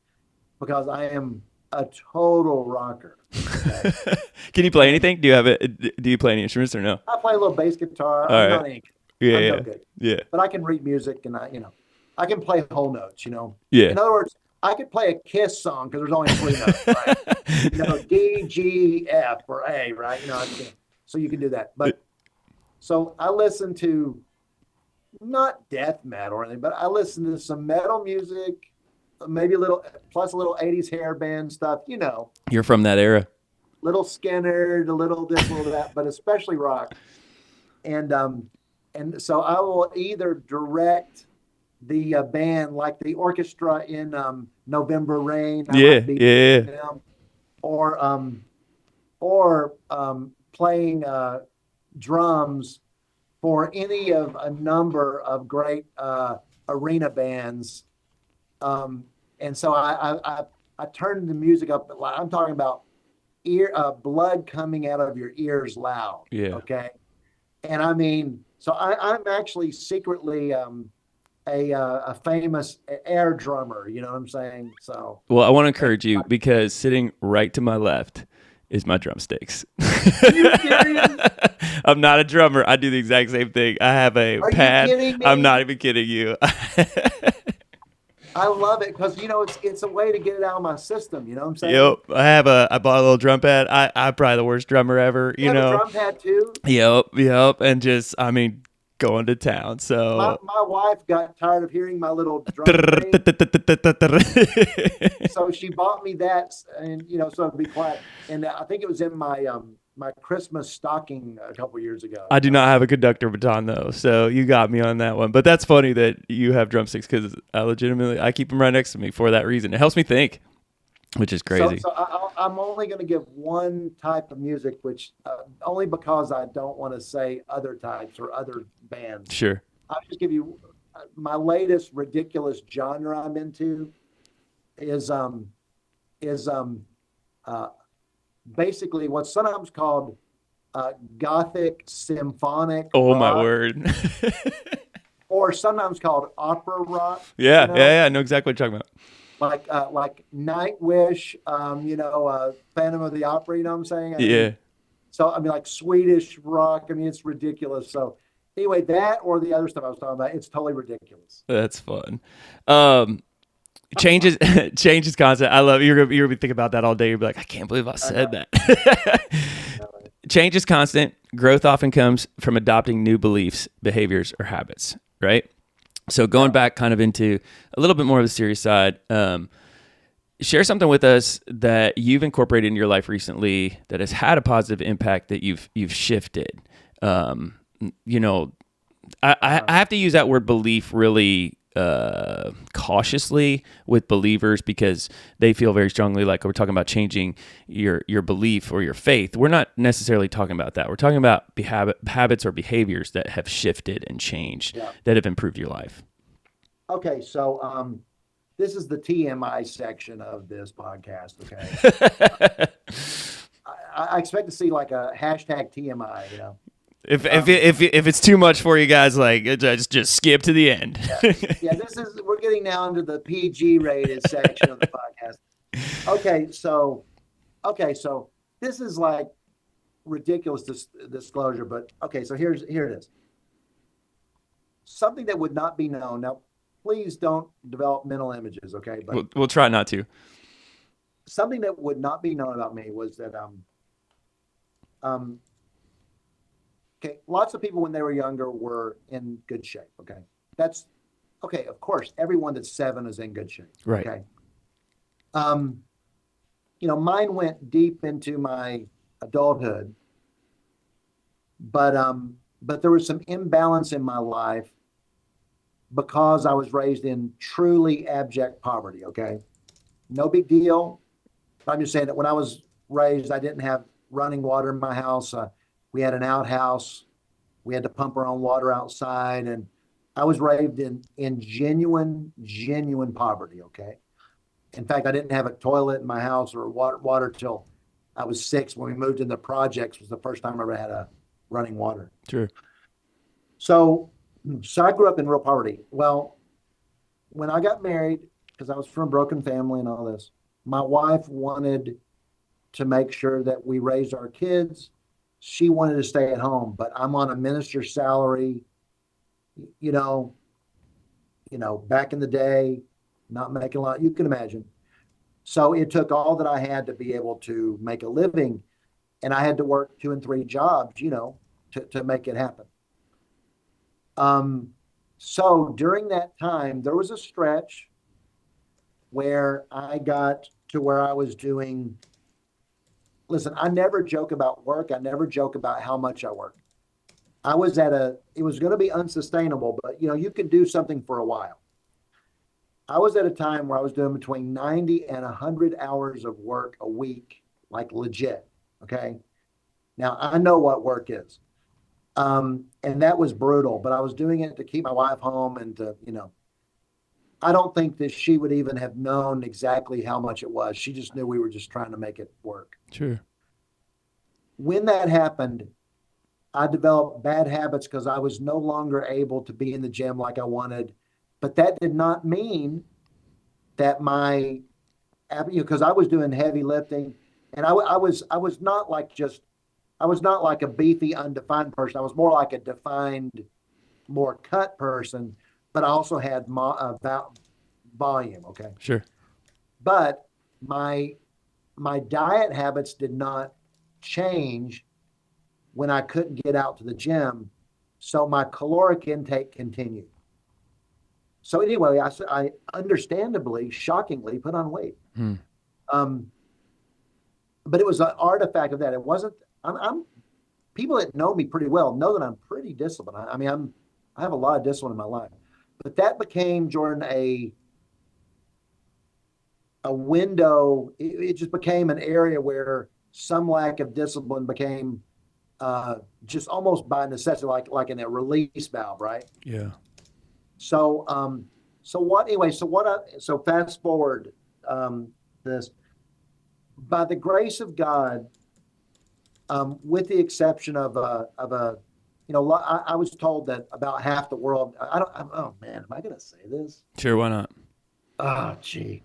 because I am a total rocker. Okay? Can you play anything? Do you play any instruments or no? I play a little bass guitar. All I'm right. not any good. Yeah, I'm yeah. no good. Yeah. But I can read music and I can play whole notes, Yeah. In other words, I could play a Kiss song because there's only 3 notes, right? D, G, F, or A, right? So you can do that. But so I listen to not death metal or anything, but I listen to some metal music, maybe a little 80s hair band stuff, You're from that era. Little Skinner, a little this, a little that, but especially rock. And so I will either direct the band like the orchestra in November Rain. Yeah. Or playing drums for any of a number of great arena bands. And so I turned the music up. I'm talking about blood coming out of your ears loud. Yeah. Okay. And I mean, so I'm actually secretly a famous air drummer. You know what I'm saying? So. Well, I want to encourage you because sitting right to my left is my drumsticks. You serious? I'm not a drummer. I do the exact same thing. I have a pad. You kidding me? I'm not even kidding you. I love it because it's a way to get it out of my system. You know what I'm saying? Yep. I bought a little drum pad. I'm probably the worst drummer ever. You have a drum pad too? Yep. And just, going to town. So my wife got tired of hearing my little drum so she bought me that, and so it'd be quiet. And I think it was in my my Christmas stocking a couple years ago. I do not have a conductor baton though, so you got me on that one. But that's funny that you have drumsticks because I keep them right next to me for that reason. It helps me think, which is crazy. So I'm only going to give one type of music, which only because I don't want to say other types or other bands. Sure. I'll just give you my latest ridiculous genre I'm into is basically what's sometimes called Gothic symphonic Oh my rock, word. or sometimes called opera rock. Yeah, yeah, yeah. I know exactly what you're talking about. Like Nightwish, Phantom of the Opera. You know what I'm saying? I mean, Yeah, so I mean, like Swedish rock. I mean, it's ridiculous. So anyway, that or the other stuff I was talking about, it's totally ridiculous. that's fun. Um, changes changes constant. I love you're gonna be thinking about that all day. You'll be like, I can't believe I I said know. that. I know, right? Change is constant. Growth often comes from adopting new beliefs, behaviors, or habits. Right. So going Yeah. back kind of into a little bit more of the serious side, share something with us that you've incorporated in your life recently that has had a positive impact that you've shifted. Um, you know, I have to use that word belief really cautiously with believers because they feel very strongly like we're talking about changing your belief or your faith. We're not necessarily talking about that. We're talking about habits or behaviors that have shifted and changed Yeah. that have improved your life. Okay. So this is the TMI section of this podcast. Okay. I expect to see like a hashtag TMI. If it's too much for you guys, like just skip to the end. Yeah. Yeah. We're getting now into the PG rated section of the podcast. Okay. So this is like ridiculous disclosure, but okay. So here it is. Something that would not be known. Now, please don't develop mental images. Okay. But We'll try not to. something that would not be known about me was that, um, okay, lots of people when they were younger were in good shape. Okay. That's okay. Of course, everyone that's 7 is in good shape. Right. Okay. Um, mine went deep into my adulthood, but there was some imbalance in my life because I was raised in truly abject poverty. Okay. No big deal. I'm just saying that when I was raised, I didn't have running water in my house. We had an outhouse. We had to pump our own water outside, and I was raised in genuine poverty. Okay. In fact, I didn't have a toilet in my house or water till I was 6. When we moved in the projects, was the first time I ever had a running water. Sure. So, so I grew up in real poverty. Well, when I got married, because I was from a broken family and all this, my wife wanted to make sure that we raised our kids. She wanted to stay at home, but I'm on a minister's salary, you know, back in the day, not making a lot, you can imagine. So it took all that I had to be able to make a living. And I had to work 2 and 3 jobs, to make it happen. Um, so during that time, there was a stretch where I got to where I was doing, listen, I never joke about work. I never joke about how much I work. It was going to be unsustainable, but you can do something for a while. I was at a time where I was doing between 90 and 100 hours of work a week, like legit. Okay. Now I know what work is. And that was brutal, but I was doing it to keep my wife home and I don't think that she would even have known exactly how much it was. She just knew we were just trying to make it work. Sure. When that happened, I developed bad habits because I was no longer able to be in the gym like I wanted. But that did not mean that because I was doing heavy lifting, and I was not like I was not like a beefy, undefined person. I was more like a defined, more cut person, but I also had about volume. Okay, Sure. but my diet habits did not change when I couldn't get out to the gym, so my caloric intake continued. So anyway, I understandably, shockingly put on weight. Hmm. Um, but it was an artifact of that. It wasn't. I'm people that know me pretty well know that I'm pretty disciplined. I mean, I have a lot of discipline in my life, but that became, Jordan, a window. It just became an area where some lack of discipline became just almost by necessity, like in a release valve, right? Yeah. So, so fast forward, this, by the grace of God, with the exception of a, I was told that about half the world. I don't. Oh man, am I going to say this? Sure, why not? Oh, gee.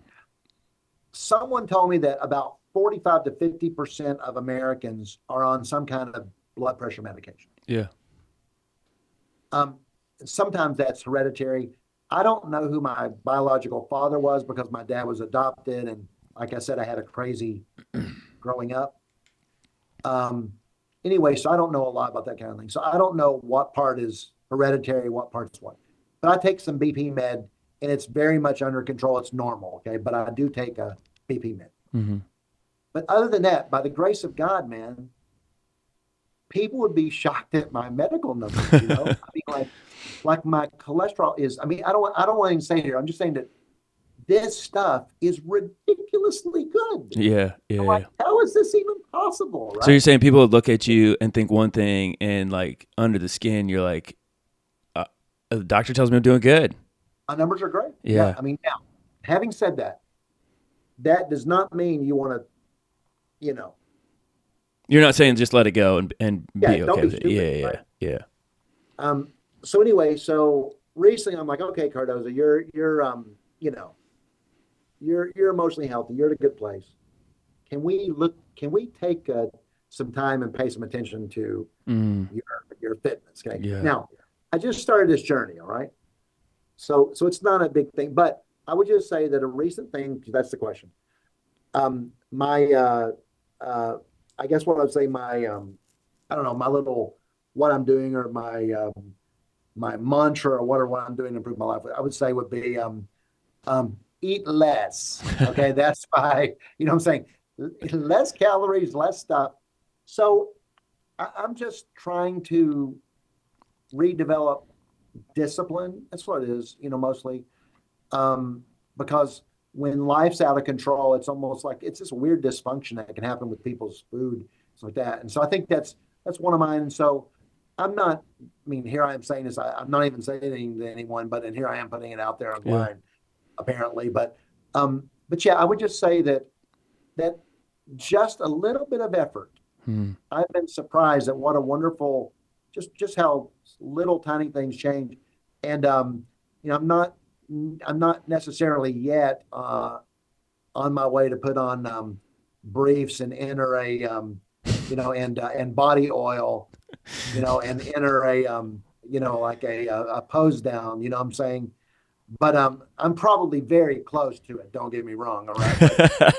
Someone told me that about 45 to 50% of Americans are on some kind of blood pressure medication. Yeah. Um, Sometimes that's hereditary. I don't know who my biological father was because my dad was adopted, and like I said, I had a crazy growing up. Um, anyway, so I don't know a lot about that kind of thing. So I don't know what part is hereditary, what part's what. But I take some BP med, and it's very much under control. It's normal, okay. But I do take a BP med. Mm-hmm. But other than that, by the grace of God, man, people would be shocked at my medical numbers. I mean, like my cholesterol is. I mean, I don't want to say here. I'm just saying that this stuff is ridiculously good. Yeah, I'm yeah. like, how is this even possible, So you're right? saying people would look at you and think one thing, and like under the skin, you're like, uh, the doctor tells me I'm doing good. My numbers are great. Yeah. Yeah. I mean, now, having said that, that does not mean you want to, you know, You're not saying just let it go and yeah, be don't okay be with it. stupid, Yeah, right? yeah, yeah. So anyway, so recently I'm like, okay, Cardoza, you're emotionally healthy. You're at a good place. Can we take some time and pay some attention to Mm, your your fitness? Okay. yeah. Now, I just started this journey, all right? So it's not a big thing, but I would just say that a recent thing, because that's the question. My uh I guess what I'd say my I don't know, my little what I'm doing or my mantra or what I'm doing to improve my life, I would say would be eat less. Okay, that's my, what I'm saying, less calories, less stuff. So I'm just trying to redevelop discipline. That's what it is, mostly. Because when life's out of control, it's almost like it's this weird dysfunction that can happen with people's food, stuff like that. And so I think that's one of mine. And so I'm not. I mean, here I am saying this. I'm not even saying anything to anyone, but and here I am putting it out there Yeah. online, apparently. But yeah, I would just say that just a little bit of effort. Hmm. I've been surprised at what a wonderful, just how little tiny things change. And I'm not necessarily yet on my way to put on briefs and enter a and body oil, and enter a like a pose down. You know what I'm saying? But I'm probably very close to it. Don't get me wrong. All right,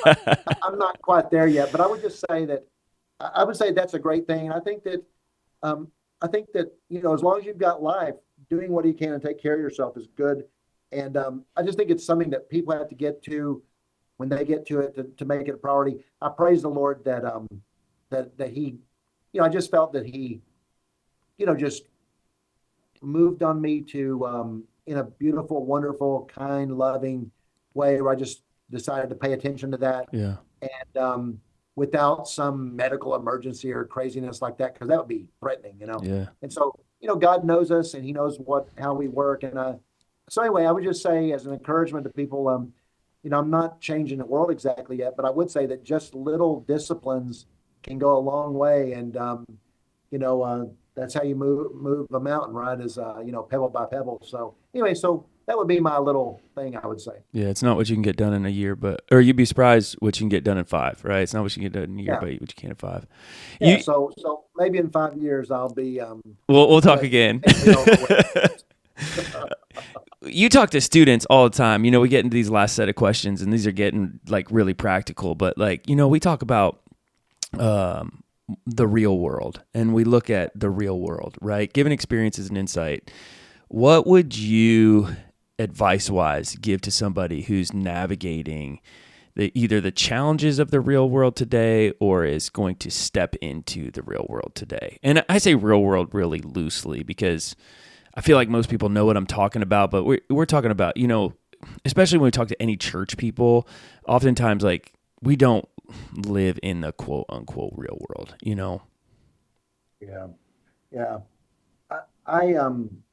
but I'm not quite there yet. But I would just say that I would say that's a great thing. And um, I think that as long as you've got life, doing what you can and take care of yourself is good. And I just think it's something that people have to get to when they get to it to make it a priority. I praise the Lord that He, I just felt that He, just moved on me to in a beautiful, wonderful, kind, loving way where I just decided to pay attention to that Yeah. and without some medical emergency or craziness like that, because that would be threatening. Yeah. And so, God knows us and He knows how we work. And so anyway, I would just say as an encouragement to people, I'm not changing the world exactly yet, but I would say that just little disciplines can go a long way. And that's how you move a mountain, right? Is pebble by pebble. So anyway, so that would be my little thing, I would say. Yeah. It's not what you can get done in a year, or you'd be surprised what you can get done in 5, right? It's not what you can get done in a year, Yeah. but what you can in 5. Yeah. You, So maybe in 5 years I'll be we'll talk again. substantially overweight. You talk to students all the time. We get into these last set of questions, and these are getting like really practical. But like, we talk about the real world, and we look at the real world, right? Given experiences and insight, what would you, advice-wise, give to somebody who's navigating either the challenges of the real world today or is going to step into the real world today? And I say real world really loosely because I feel like most people know what I'm talking about, but we're talking about, especially when we talk to any church people, oftentimes like we don't live in the quote unquote real world. Yeah. Yeah. I, I um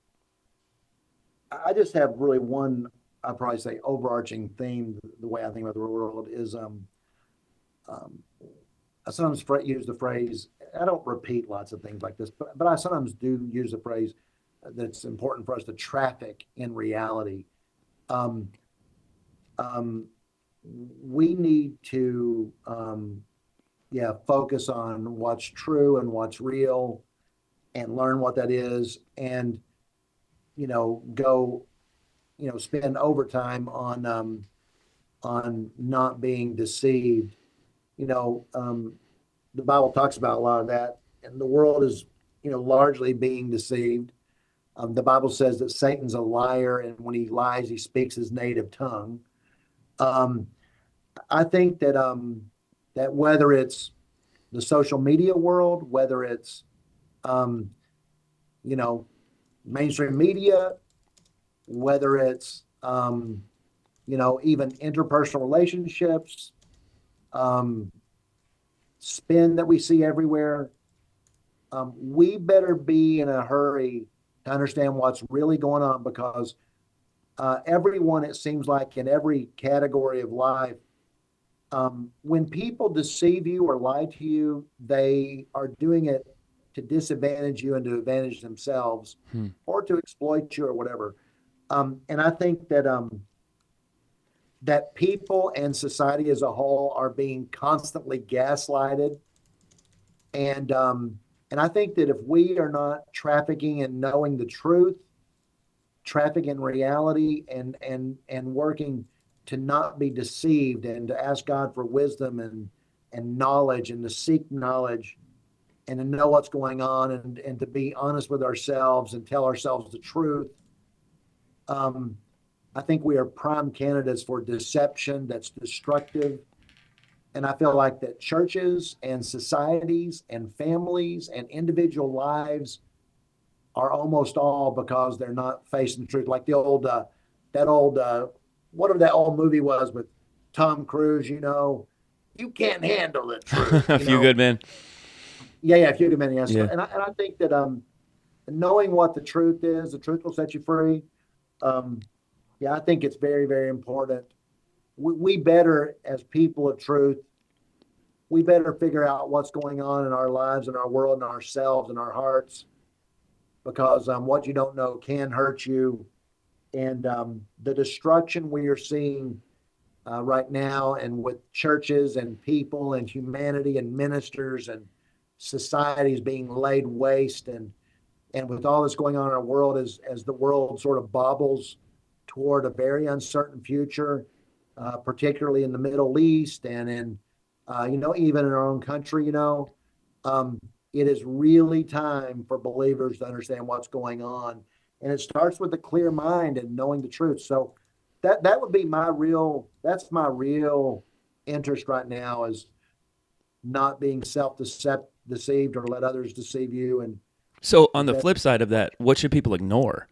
I just have really one, I'd probably say overarching theme. The way I think about the real world is um I sometimes use the phrase, I don't repeat lots of things like this, but I sometimes do use the phrase that's important for us to traffic in reality. Um, um, we need to, yeah, focus on what's true and what's real and learn what that is and, go, spend overtime on not being deceived. You know, um, the Bible talks about a lot of that, and the world is, largely being deceived. The Bible says that Satan's a liar, and when he lies, he speaks his native tongue. Um, I think that whether it's the social media world, whether it's um, you know mainstream media, whether it's even interpersonal relationships, um, spin that we see everywhere, we better be in a hurry to understand what's really going on because everyone, it seems like, in every category of life, when people deceive you or lie to you, they are doing it to disadvantage you and to advantage themselves Hmm. or to exploit you or whatever. And I think that people and society as a whole are being constantly gaslighted. And I think that if we are not trafficking in knowing the truth, traffic in reality, and working to not be deceived and to ask God for wisdom and knowledge and to seek knowledge and to know what's going on and to be honest with ourselves and tell ourselves the truth. Um, I think we are prime candidates for deception that's destructive. And I feel like that churches and societies and families and individual lives are almost all because they're not facing the truth. Like that old, whatever that old movie was with Tom Cruise, you can't handle the truth, A few good men. Yeah, yeah, if you could, yes. Yeah. And I think that knowing what the truth is, the truth will set you free. Um, yeah, I think it's very, very important. We better, as people of truth, we better figure out what's going on in our lives and our world and ourselves and our hearts because what you don't know can hurt you. And the destruction we are seeing right now, and with churches and people and humanity and ministers and societies being laid waste, and with all this going on in our world as the world sort of bobbles toward a very uncertain future, particularly in the Middle East and in even in our own country, um, it is really time for believers to understand what's going on, and it starts with a clear mind and knowing the truth. So that would be that's my real interest right now is not being deceived or let others deceive you and So on the instead. flip side of that, what should people ignore?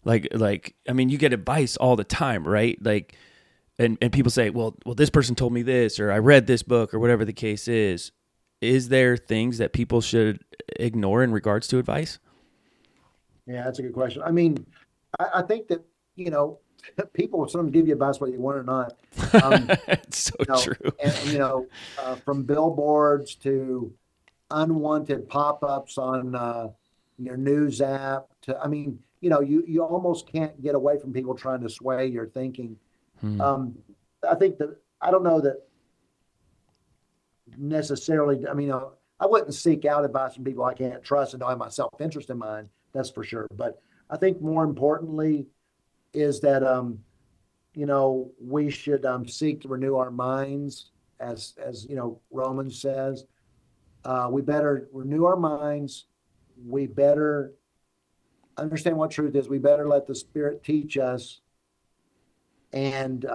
Like I mean, you get advice all the time, right? Like and people say, well, this person told me this, or I read this book, or whatever the case is. Is there things that people should ignore in regards to advice? Yeah, that's a good question. I mean, I think that, people will sometimes give you advice whether you want it or not. Um, It's so true. from billboards to unwanted pop-ups on your news app to, I mean, you almost can't get away from people trying to sway your thinking. Hmm. Um, I think that I don't know that necessarily. I mean, I wouldn't seek out advice from people I can't trust and don't have my self-interest in mind. That's for sure. But I think more importantly is that we should seek to renew our minds, as Romans says. We better renew our minds. We better understand what truth is. We better let the Spirit teach us and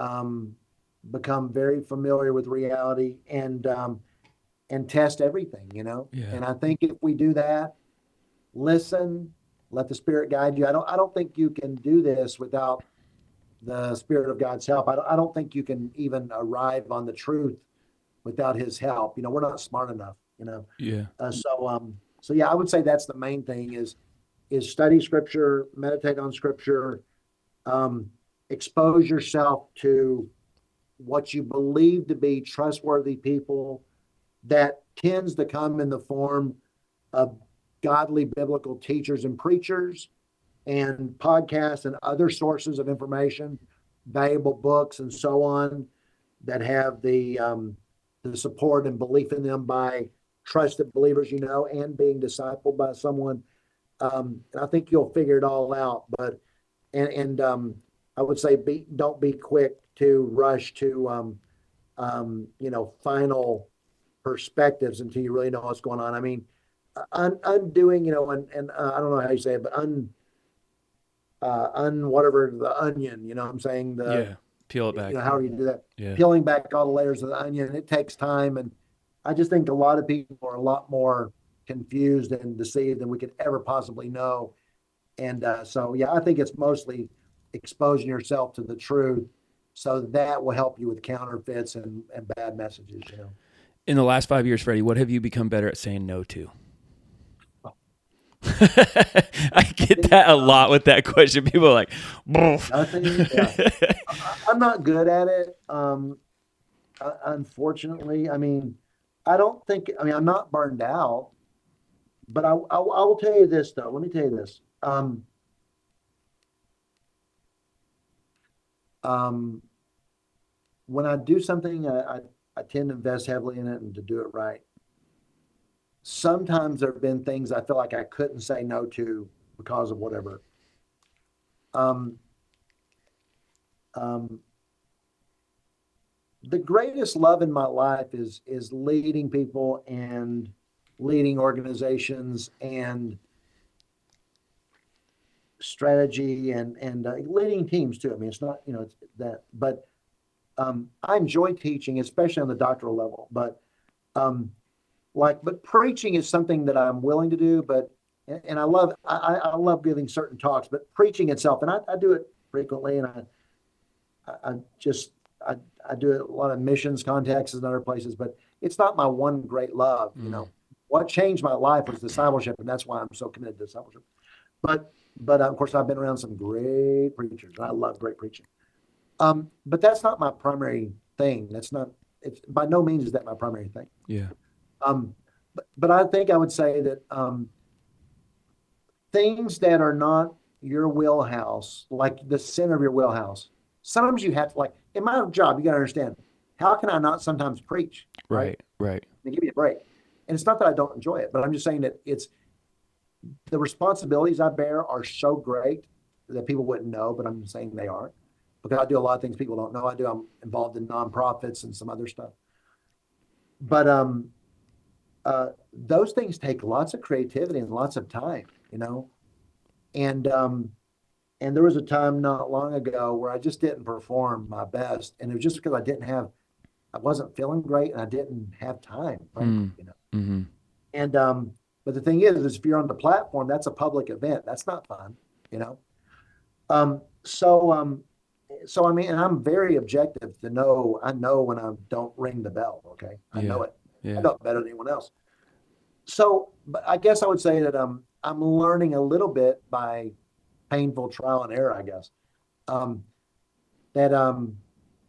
become very familiar with reality and test everything. Yeah. And I think if we do that, listen, let the Spirit guide you. I don't think you can do this without the Spirit of God's help. I don't think you can even arrive on the truth without His help. We're not smart enough. Yeah. So yeah, I would say that's the main thing is study Scripture, meditate on Scripture, um, expose yourself to what you believe to be trustworthy people that tends to come in the form of godly biblical teachers and preachers and podcasts and other sources of information, valuable books and so on that have the support and belief in them by trusted believers, and being discipled by someone. And I think you'll figure it all out. But and I would say don't be quick to rush to final perspectives until you really know what's going on. I mean, undoing, and I don't know how you say it, but whatever the onion, what I'm saying, peel it back. How do you do that? Yeah. Peeling back all the layers of the onion, it takes time, and I just think a lot of people are a lot more confused and deceived than we could ever possibly know. And so, yeah, I think it's mostly exposing yourself to the truth, so that will help you with counterfeits and bad messages. In the last 5 years, Freddie, what have you become better at saying no to? I get that a lot with that question. People are like, nothing. Yeah. I'm not good at it. Unfortunately, I mean, I'm not burned out, but I will tell you this though. Let me tell you this. When I do something, I tend to invest heavily in it and to do it right. Sometimes there have been things I feel like I couldn't say no to because of whatever. The greatest love in my life is leading people and leading organizations and strategy and leading teams too. I mean, it's not, it's that, but I enjoy teaching, especially on the doctoral level, but preaching is something that I'm willing to do, and I love giving certain talks, but preaching itself, and I do it frequently, and I do it a lot of missions contexts and other places, but it's not my one great love. What changed my life was discipleship, and that's why I'm so committed to discipleship. But of course, I've been around some great preachers, and I love great preaching. But that's not my primary thing. It's by no means is that my primary thing. Yeah. But I think I would say that things that are not your wheelhouse, like the center of your wheelhouse, sometimes you have to, like in my job, you got to understand, how can I not sometimes preach? Right. They give me a break. And it's not that I don't enjoy it, but I'm just saying that it's the responsibilities I bear are so great that people wouldn't know, but I'm saying they are, because I do a lot of things people don't know. I'm involved in nonprofits and some other stuff. But those things take lots of creativity and lots of time, and there was a time not long ago where I just didn't perform my best, and it was just because I wasn't feeling great and I didn't have time, frankly, Mm-hmm. And but the thing is if you're on the platform, that's a public event. That's not fun, So I mean, and I'm very objective to know. I know when I don't ring the bell. Okay, I know it. Yeah. I know it better than anyone else. So, but I guess I would say that I'm learning a little bit by painful trial and error, I guess. That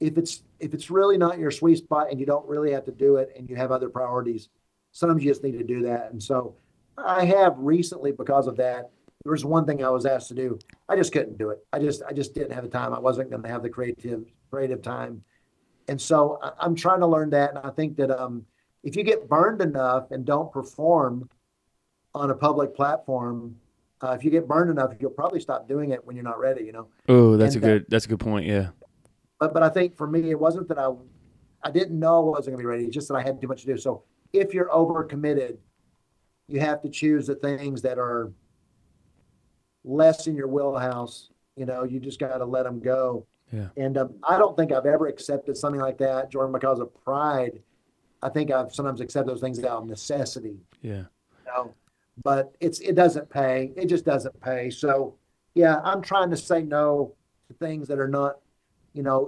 if it's really not your sweet spot and you don't really have to do it and you have other priorities, sometimes you just need to do that. And so I have recently, because of that, there was one thing I was asked to do. I just couldn't do it. I just didn't have the time. I wasn't going to have the creative time. And so I'm trying to learn that. And I think that if you get burned enough and don't perform on a public platform, if you get burned enough, you'll probably stop doing it when you're not ready, Oh, that's a good point. Yeah. But I think for me, it wasn't that I didn't know I wasn't going to be ready. It's just that I had too much to do. So if you're overcommitted, you have to choose the things that are less in your wheelhouse. You just got to let them go. Yeah. And I don't think I've ever accepted something like that, Jordan, because of pride. I think I've sometimes accepted those things out of necessity. Yeah. But it doesn't pay. It just doesn't pay. So yeah, I'm trying to say no to things that are not, I'm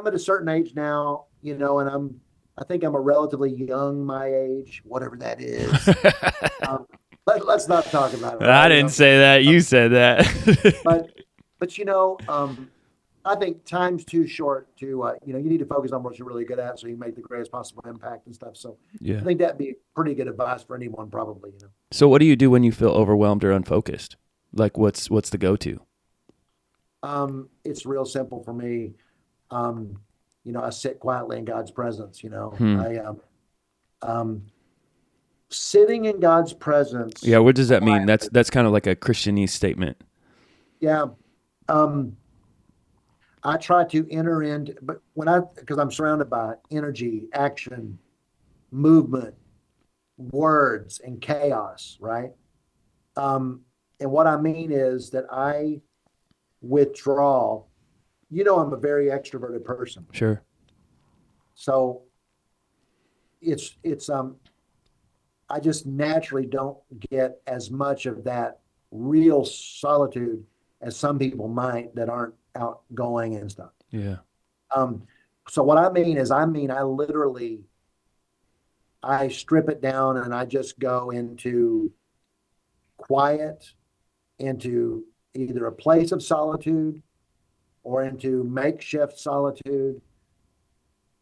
at a certain age now, and I think I'm a relatively young my age, whatever that is. Let's not talk about it. Right? I didn't say that. You said that. but I think time's too short to, you need to focus on what you're really good at so you make the greatest possible impact and stuff. So I Yeah. think that'd be pretty good advice for anyone, probably. So what do you do when you feel overwhelmed or unfocused? Like what's the go-to? It's real simple for me. Um, I sit quietly in God's presence. Hmm. Um, Sitting in God's Yeah, presence what does that mean? That's quietly. that's kind of like a Christianese statement. Yeah. Um, I try to enter into, but because I'm surrounded by energy, action, movement, words, and chaos, right? Um, and what I mean is that I withdraw. I'm a very extroverted person. Sure. So it's I just naturally don't get as much of that real solitude as some people might that aren't outgoing and stuff. Yeah. Um, so what I mean is, I literally I strip it down and I just go into quiet, into either a place of solitude or into makeshift solitude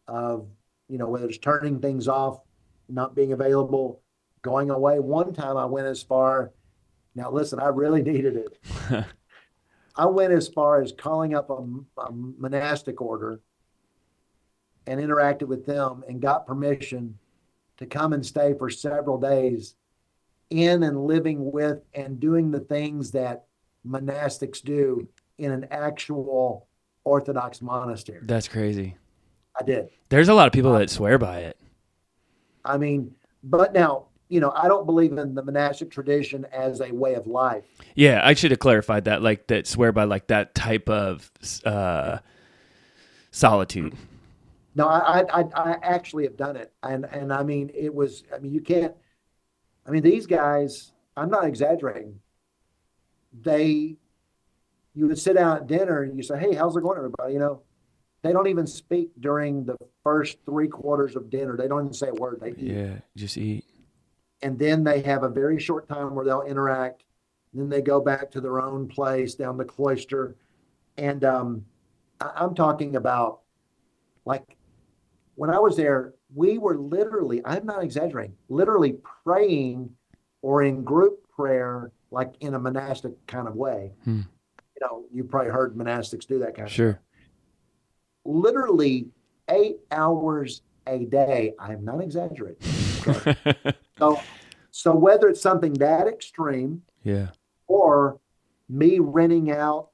of, whether it's turning things off, not being available, going away. One time I went as far, now listen, I really needed it. I went as far as calling up a monastic order and interacted with them and got permission to come and stay for several days in and living with and doing the things that monastics do in an actual Orthodox monastery. That's crazy. I did. There's a lot of people Uh, that swear by it. I mean, but now, I don't believe in the monastic tradition as a way of life. Yeah, I should have clarified that. Like that swear by like that type of solitude. No, I actually have done it, and I mean, it was. I mean, you can't. I mean, these guys. I'm not exaggerating. They, you would sit down at dinner and you say, "Hey, how's it going, everybody?" They don't even speak during the first 3 quarters of dinner. They don't even say a word. They eat. Yeah, just eat. And then they have a very short time where they'll interact. Then they go back to their own place down the cloister. And I'm talking about, like, when I was there, we were literally, I'm not exaggerating, literally praying or in group prayer, like in a monastic kind of way. Hmm. You probably heard monastics do that kind of stuff. Sure. Literally 8 hours a day. I'm not exaggerating. Okay. So, so whether it's something that extreme Yeah. or me renting out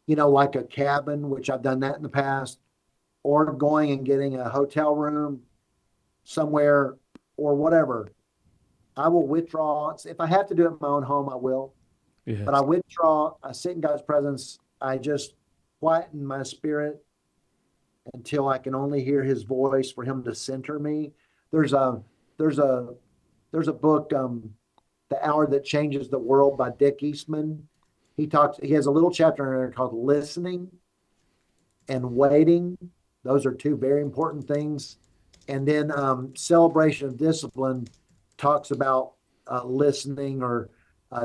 like a cabin, which I've done that in the past, or going and getting a hotel room somewhere or whatever, I will withdraw. If I have to do it in my own home, I will. Yeah. But I withdraw. I sit in God's presence. I just quieten my spirit until I can only hear His voice for Him to center me. There's a there's a there's a book, The Hour That Changes the World by Dick Eastman. He has a little chapter in there called Listening and Waiting. Those are two very important things. And then Celebration of Discipline talks about listening or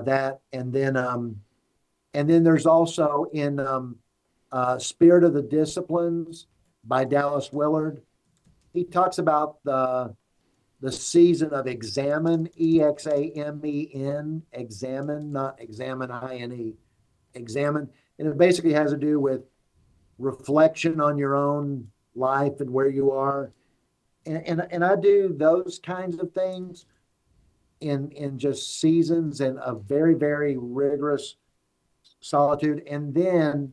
that. And then there's also in Spirit of the Disciplines by Dallas Willard. He talks about the season of examine, EXAMEN, examine, not examine, INE, examine. And it basically has to do with reflection on your own life and where you are. And I do those kinds of things in just seasons and a very, very rigorous solitude. And then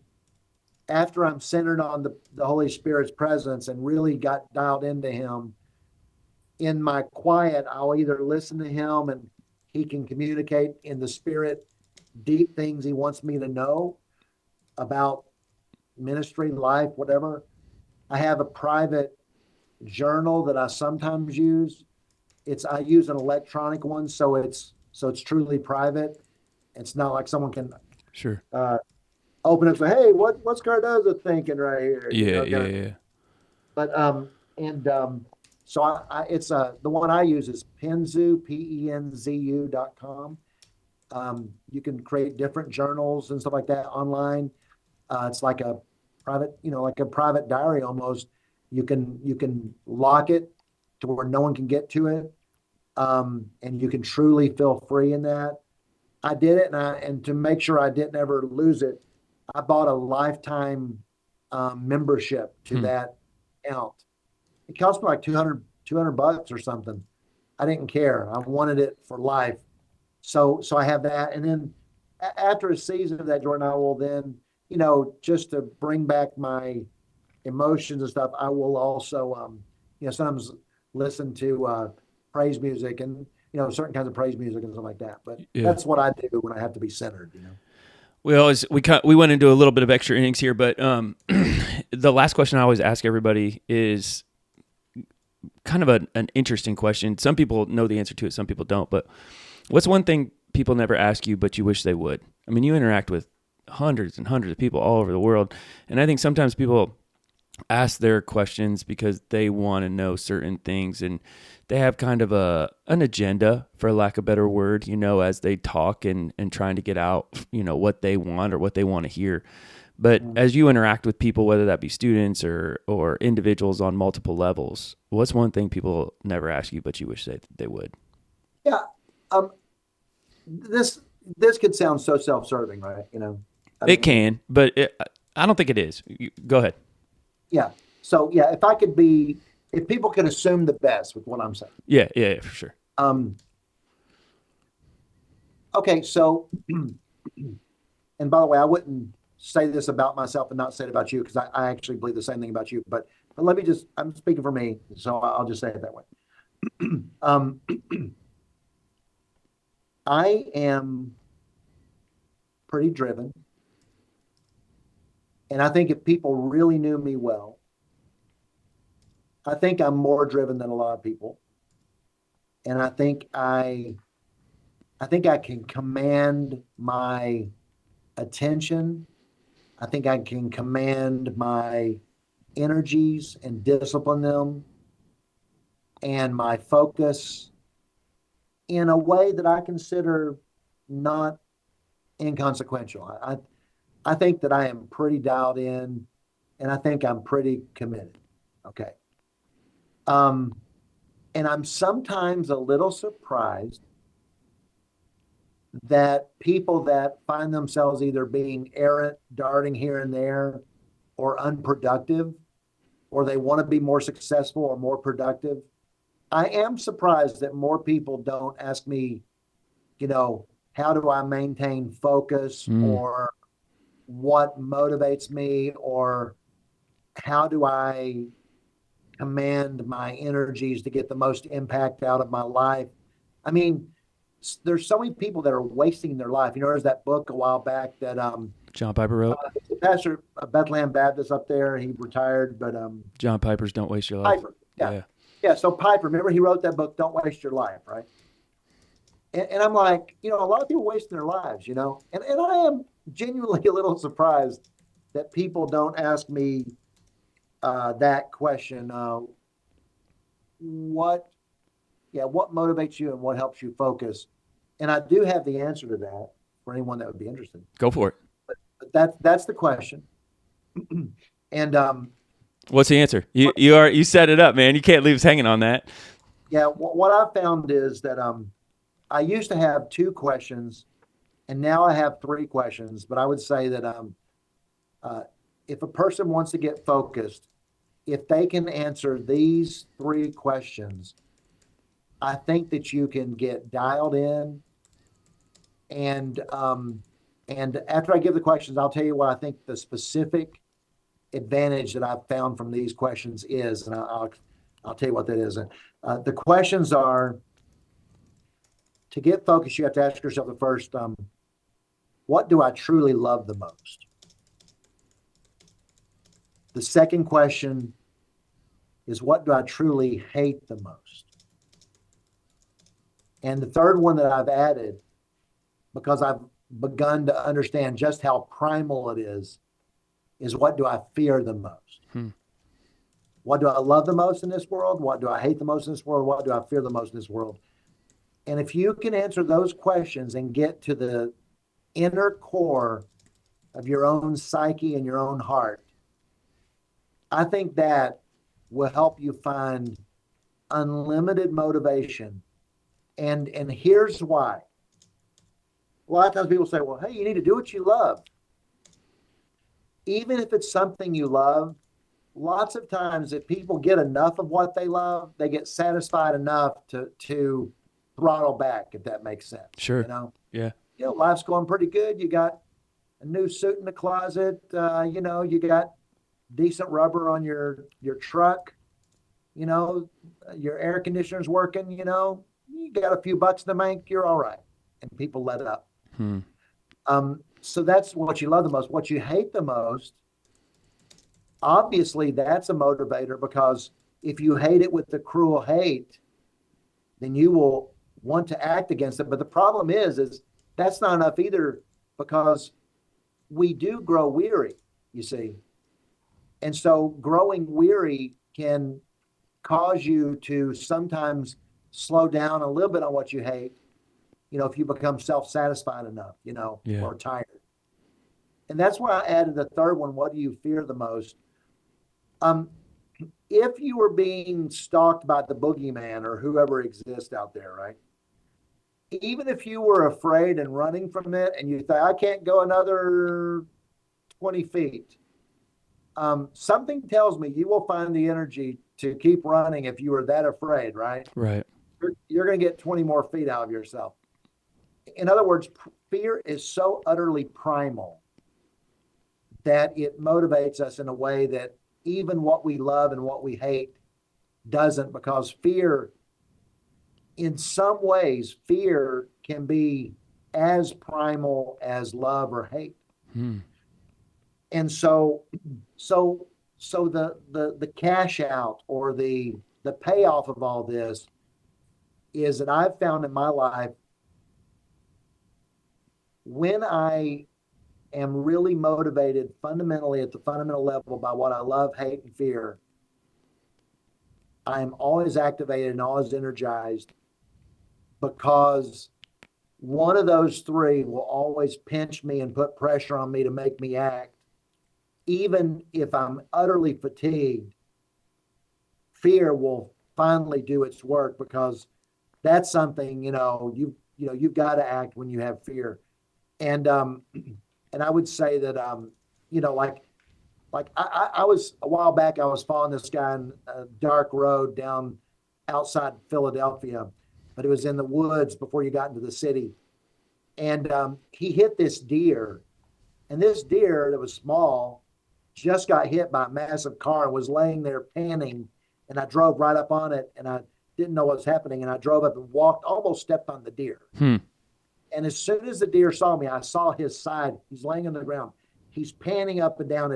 after I'm centered on the Holy Spirit's presence and really got dialed into Him, in my quiet, I'll either listen to Him and He can communicate in the Spirit deep things He wants me to know about ministry, life, whatever. I have a private journal that I sometimes use. I use an electronic one, so it's truly private. It's not like someone can Sure. open it and say, "Hey, what's Cardoza thinking right here?" Yeah, yeah, Kind of. yeah. But and so it's the one I use is Penzu, PENZU.com. You can create different journals and stuff like that online. It's like a private, like a private diary almost. You can lock it to where no one can get to it, and you can truly feel free in that. I did it, and to make sure I didn't ever lose it, I bought a lifetime membership to Hmm. that account. It cost me like 200 bucks or something. I didn't care. I wanted it for life. So I have that. And then after a season of that, Jordan, I will then, just to bring back my emotions and stuff, I will also, sometimes listen to praise music and, certain kinds of praise music and stuff like that. But Yeah. that's what I do when I have to be centered. We went into a little bit of extra innings here, but the last question I always ask everybody is kind of an interesting question. Some people know the answer to it, some people don't. But what's one thing people never ask you, but you wish they would? I mean, you interact with hundreds and hundreds of people all over the world, and I think sometimes people ask their questions because they want to know certain things, and they have kind of an agenda, for lack of a better word, as they talk and trying to get out, what they want or what they want to hear. But as you interact with people, whether that be students or individuals on multiple levels, what's one thing people never ask you, but you wish they would? Yeah. Um, this this could sound so self-serving, right? I It mean, can, but I don't think it is. Go ahead. yeah. So yeah, if people could assume the best with what I'm saying. Yeah, yeah, yeah, for sure. Um, okay, so and by the way, I wouldn't say this about myself and not say it about you because I actually believe the same thing about you. But let me I'm speaking for me, so I'll just say it that way. um, I am pretty driven, and I think if people really knew me well, I think I'm more driven than a lot of people, and I think I can command my attention. I think I can command my energies and discipline them and my focus in a way that I consider not inconsequential. I think that I am pretty dialed in and I think I'm pretty committed. Okay. Um, and I'm sometimes a little surprised that people that find themselves either being errant, darting here and there, or unproductive, or they want to be more successful or more productive. I am surprised that more people don't ask me, how do I maintain focus Mm. or what motivates me or how do I command my energies to get the most impact out of my life. I mean, there's so many people that are wasting their life. There's that book a while back that John Piper wrote. the pastor of Bethlehem Baptist up there, he retired, but John Piper's "Don't Waste Your Life." Piper, yeah, Yeah. yeah. So Piper, remember he wrote that book, "Don't Waste Your Life," right? And I'm like, a lot of people wasting their lives, and I am genuinely a little surprised that people don't ask me that question. What, yeah, what motivates you and what helps you focus? And I do have the answer to that for anyone that would be interested. Go for it. But that's the question. And What's the answer? You set it up, man. You can't leave us hanging on that. yeah, what I found is that I used to have two questions, and now I have three questions. But I would say that uh, if a person wants to get focused, if they can answer these three questions, I think that you can get dialed in. And and after I give the questions, I'll tell you what I think the specific advantage that I've found from these questions is, and I'll tell you what that is. The questions are to get focused. You have to ask yourself the first, what do I truly love the most? The second question is what do I truly hate the most? And the third one that I've added, because I've begun to understand just how primal it is what do I fear the most? Hmm. What do I love the most in this world? What do I hate the most in this world? What do I fear the most in this world? And if you can answer those questions and get to the inner core of your own psyche and your own heart, I think that will help you find unlimited motivation. And here's why. A lot of times people say, well, hey, you need to do what you love. Even if it's something you love, lots of times if people get enough of what they love, they get satisfied enough to throttle back, if that makes sense. Sure. You know, life's going pretty good. You got a new suit in the closet. You know, you got decent rubber on your truck. You know, your air conditioner's working. You know, you got a few bucks in the bank. You're all right. And people let up. So that's what you love the most. What you hate the most, obviously, that's a motivator, because if you hate it with the cruel hate, then you will want to act against it. But the problem is that's not enough either, because we do grow weary, you see. And so growing weary can cause you to sometimes slow down a little bit on what you hate, you know, if you become self-satisfied enough, you know, or tired. And that's why I added the third one. What do you fear the most? If you were being stalked by the boogeyman or whoever exists out there, right? Even if you were afraid and running from it and you thought, I can't go another 20 feet, something tells me you will find the energy to keep running if you were that afraid, right? Right. You're going to get 20 more feet out of yourself. In other words, fear is so utterly primal that it motivates us in a way that even what we love and what we hate doesn't, because fear, in some ways, fear can be as primal as love or hate. And so the cash out or the payoff of all this is that I've found in my life, when I am really motivated fundamentally at the fundamental level by what I love, hate, and fear, I'm always activated and always energized, because one of those three will always pinch me and put pressure on me to make me act. Even if I'm utterly fatigued, fear will finally do its work, because that's something, you've got to act when you have fear. And I would say that, I was a while back, I was following this guy on a dark road down outside Philadelphia, but it was in the woods before you got into the city. And he hit this deer, and this deer that was small just got hit by a massive car and was laying there panting. And I drove right up on it, and I didn't know what was happening. And I drove up and walked, almost stepped on the deer. And as soon as the deer saw me, I saw his side. He's laying on the ground. He's panting up and down.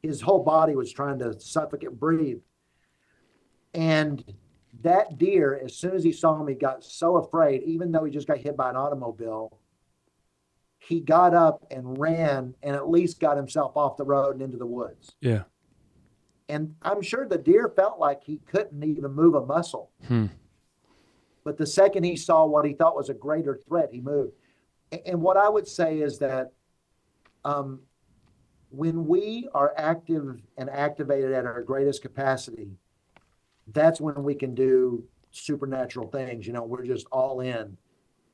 His whole body was trying to suffocate, breathe. And that deer, as soon as he saw me, got so afraid, even though he just got hit by an automobile, he got up and ran and at least got himself off the road and into the woods. Yeah. And I'm sure the deer felt like he couldn't even move a muscle. But the second he saw what he thought was a greater threat, he moved. And what I would say is that when we are active and activated at our greatest capacity, that's when we can do supernatural things. We're just all in.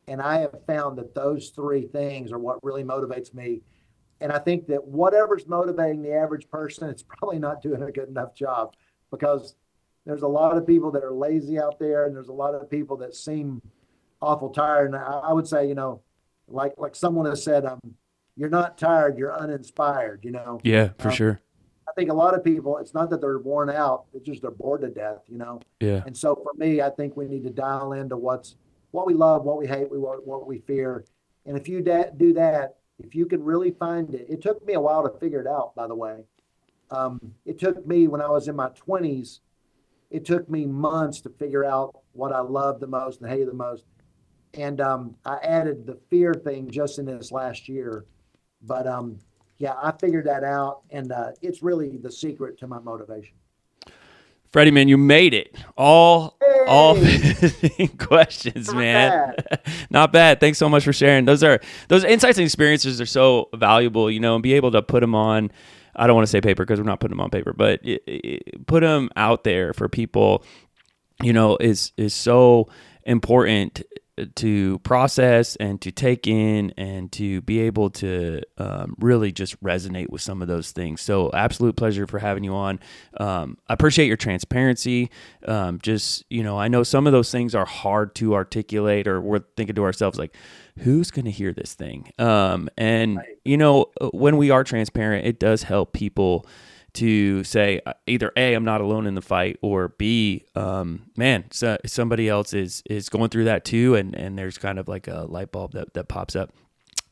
And I have found that those three things are what really motivates me. And I think that whatever's motivating the average person, it's probably not doing a good enough job, because there's a lot of people that are lazy out there, and there's a lot of people that seem awful tired. And I would say, like someone has said, you're not tired, you're uninspired, Yeah, for sure. I think a lot of people, it's not that they're worn out, it's just they're bored to death, Yeah. And so for me, I think we need to dial into what we love, what we hate, what we fear. And if you do that, if you can really find it. It took me a while to figure it out, by the way. It took me, when I was in my 20s, it took me months to figure out what I loved the most and hated the most. And I added the fear thing just in this last year. But I figured that out, and it's really the secret to my motivation. Freddie, man, you made it all all Yay! 15 questions, Not man. bad. Not bad. Thanks so much for sharing. Those insights and experiences are so valuable, and be able to put them on. I don't want to say paper because we're not putting them on paper, but put them out there for people. Is so important to process and to take in and to be able to really just resonate with some of those things. So absolute pleasure for having you on. I appreciate your transparency. I know some of those things are hard to articulate, or we're thinking to ourselves like, who's going to hear this thing? When we are transparent, it does help people to say either A, I'm not alone in the fight, or B, somebody else is going through that too, and there's kind of like a light bulb that pops up.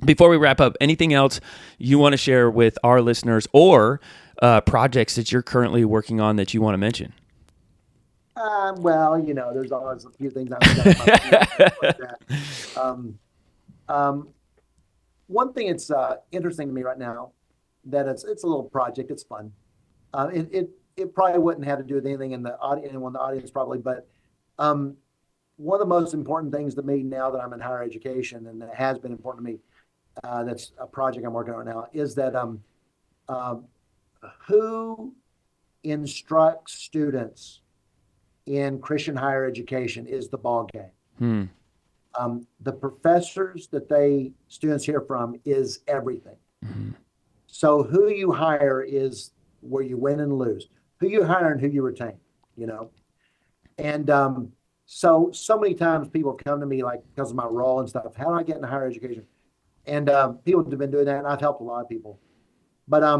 Before we wrap up, anything else you want to share with our listeners, or projects that you're currently working on that you want to mention? There's always a few things I've done like that. One thing that's interesting to me right now, that it's a little project. It's fun. It probably wouldn't have to do with anything in the audience probably, but one of the most important things to me now that I'm in higher education, and it has been important to me, that's a project I'm working on now, is that who instructs students in Christian higher education is the ball game. The professors that students hear from is everything. Mm-hmm. So who you hire is where you win and lose. Who you hire and who you retain, And so many times people come to me like because of my role and stuff. How do I get into higher education? And people have been doing that, and I've helped a lot of people. But I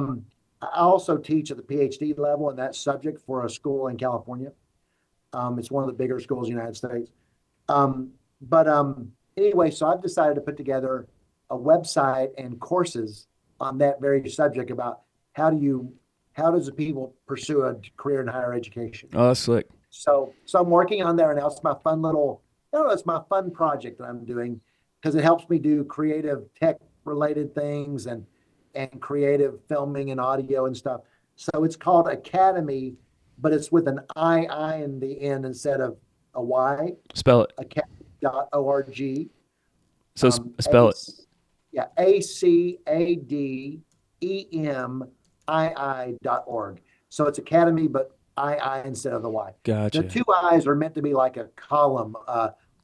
also teach at the PhD level in that subject for a school in California. It's one of the bigger schools in the United States. Anyway, so I've decided to put together a website and courses on that very subject about how does the people pursue a career in higher education. Oh, that's slick. So I'm working on there now. It's my fun it's my fun project that I'm doing because it helps me do creative tech related things and creative filming and audio and stuff. So it's called Academy, but it's with an I in the end instead of a Y. Spell it. Academy.org. So spell it. Yeah, ACADEMII.org. So it's Academy, but I instead of the Y. Gotcha. The two I's are meant to be like a column,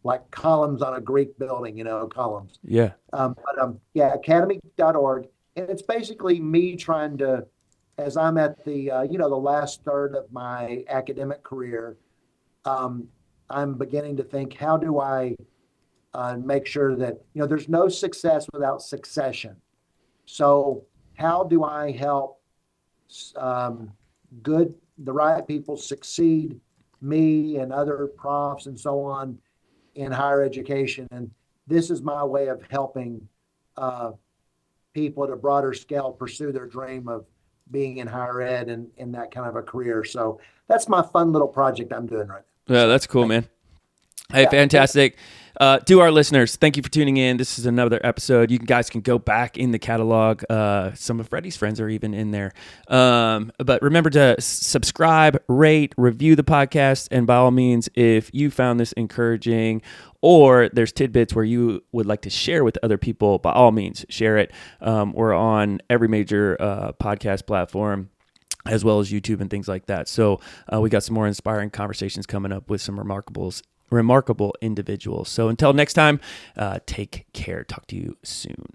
like columns on a Greek building, columns. Yeah. Academy.org. And it's basically me trying to, as I'm at the, the last third of my academic career, I'm beginning to think, how do I make sure that, there's no success without succession. So how do I help the right people succeed, me and other profs and so on in higher education? And this is my way of helping people at a broader scale pursue their dream of being in higher ed and in that kind of a career. So that's my fun little project I'm doing right now. Yeah, that's cool, man. Hey, fantastic. To our listeners, thank you for tuning in. This is another episode. You guys can go back in the catalog. Some of Freddy's friends are even in there. But remember to subscribe, rate, review the podcast. And by all means, if you found this encouraging or there's tidbits where you would like to share with other people, by all means, share it. We're on every major podcast platform, as well as YouTube and things like that. So we got some more inspiring conversations coming up with some remarkable individuals. So until next time, take care. Talk to you soon.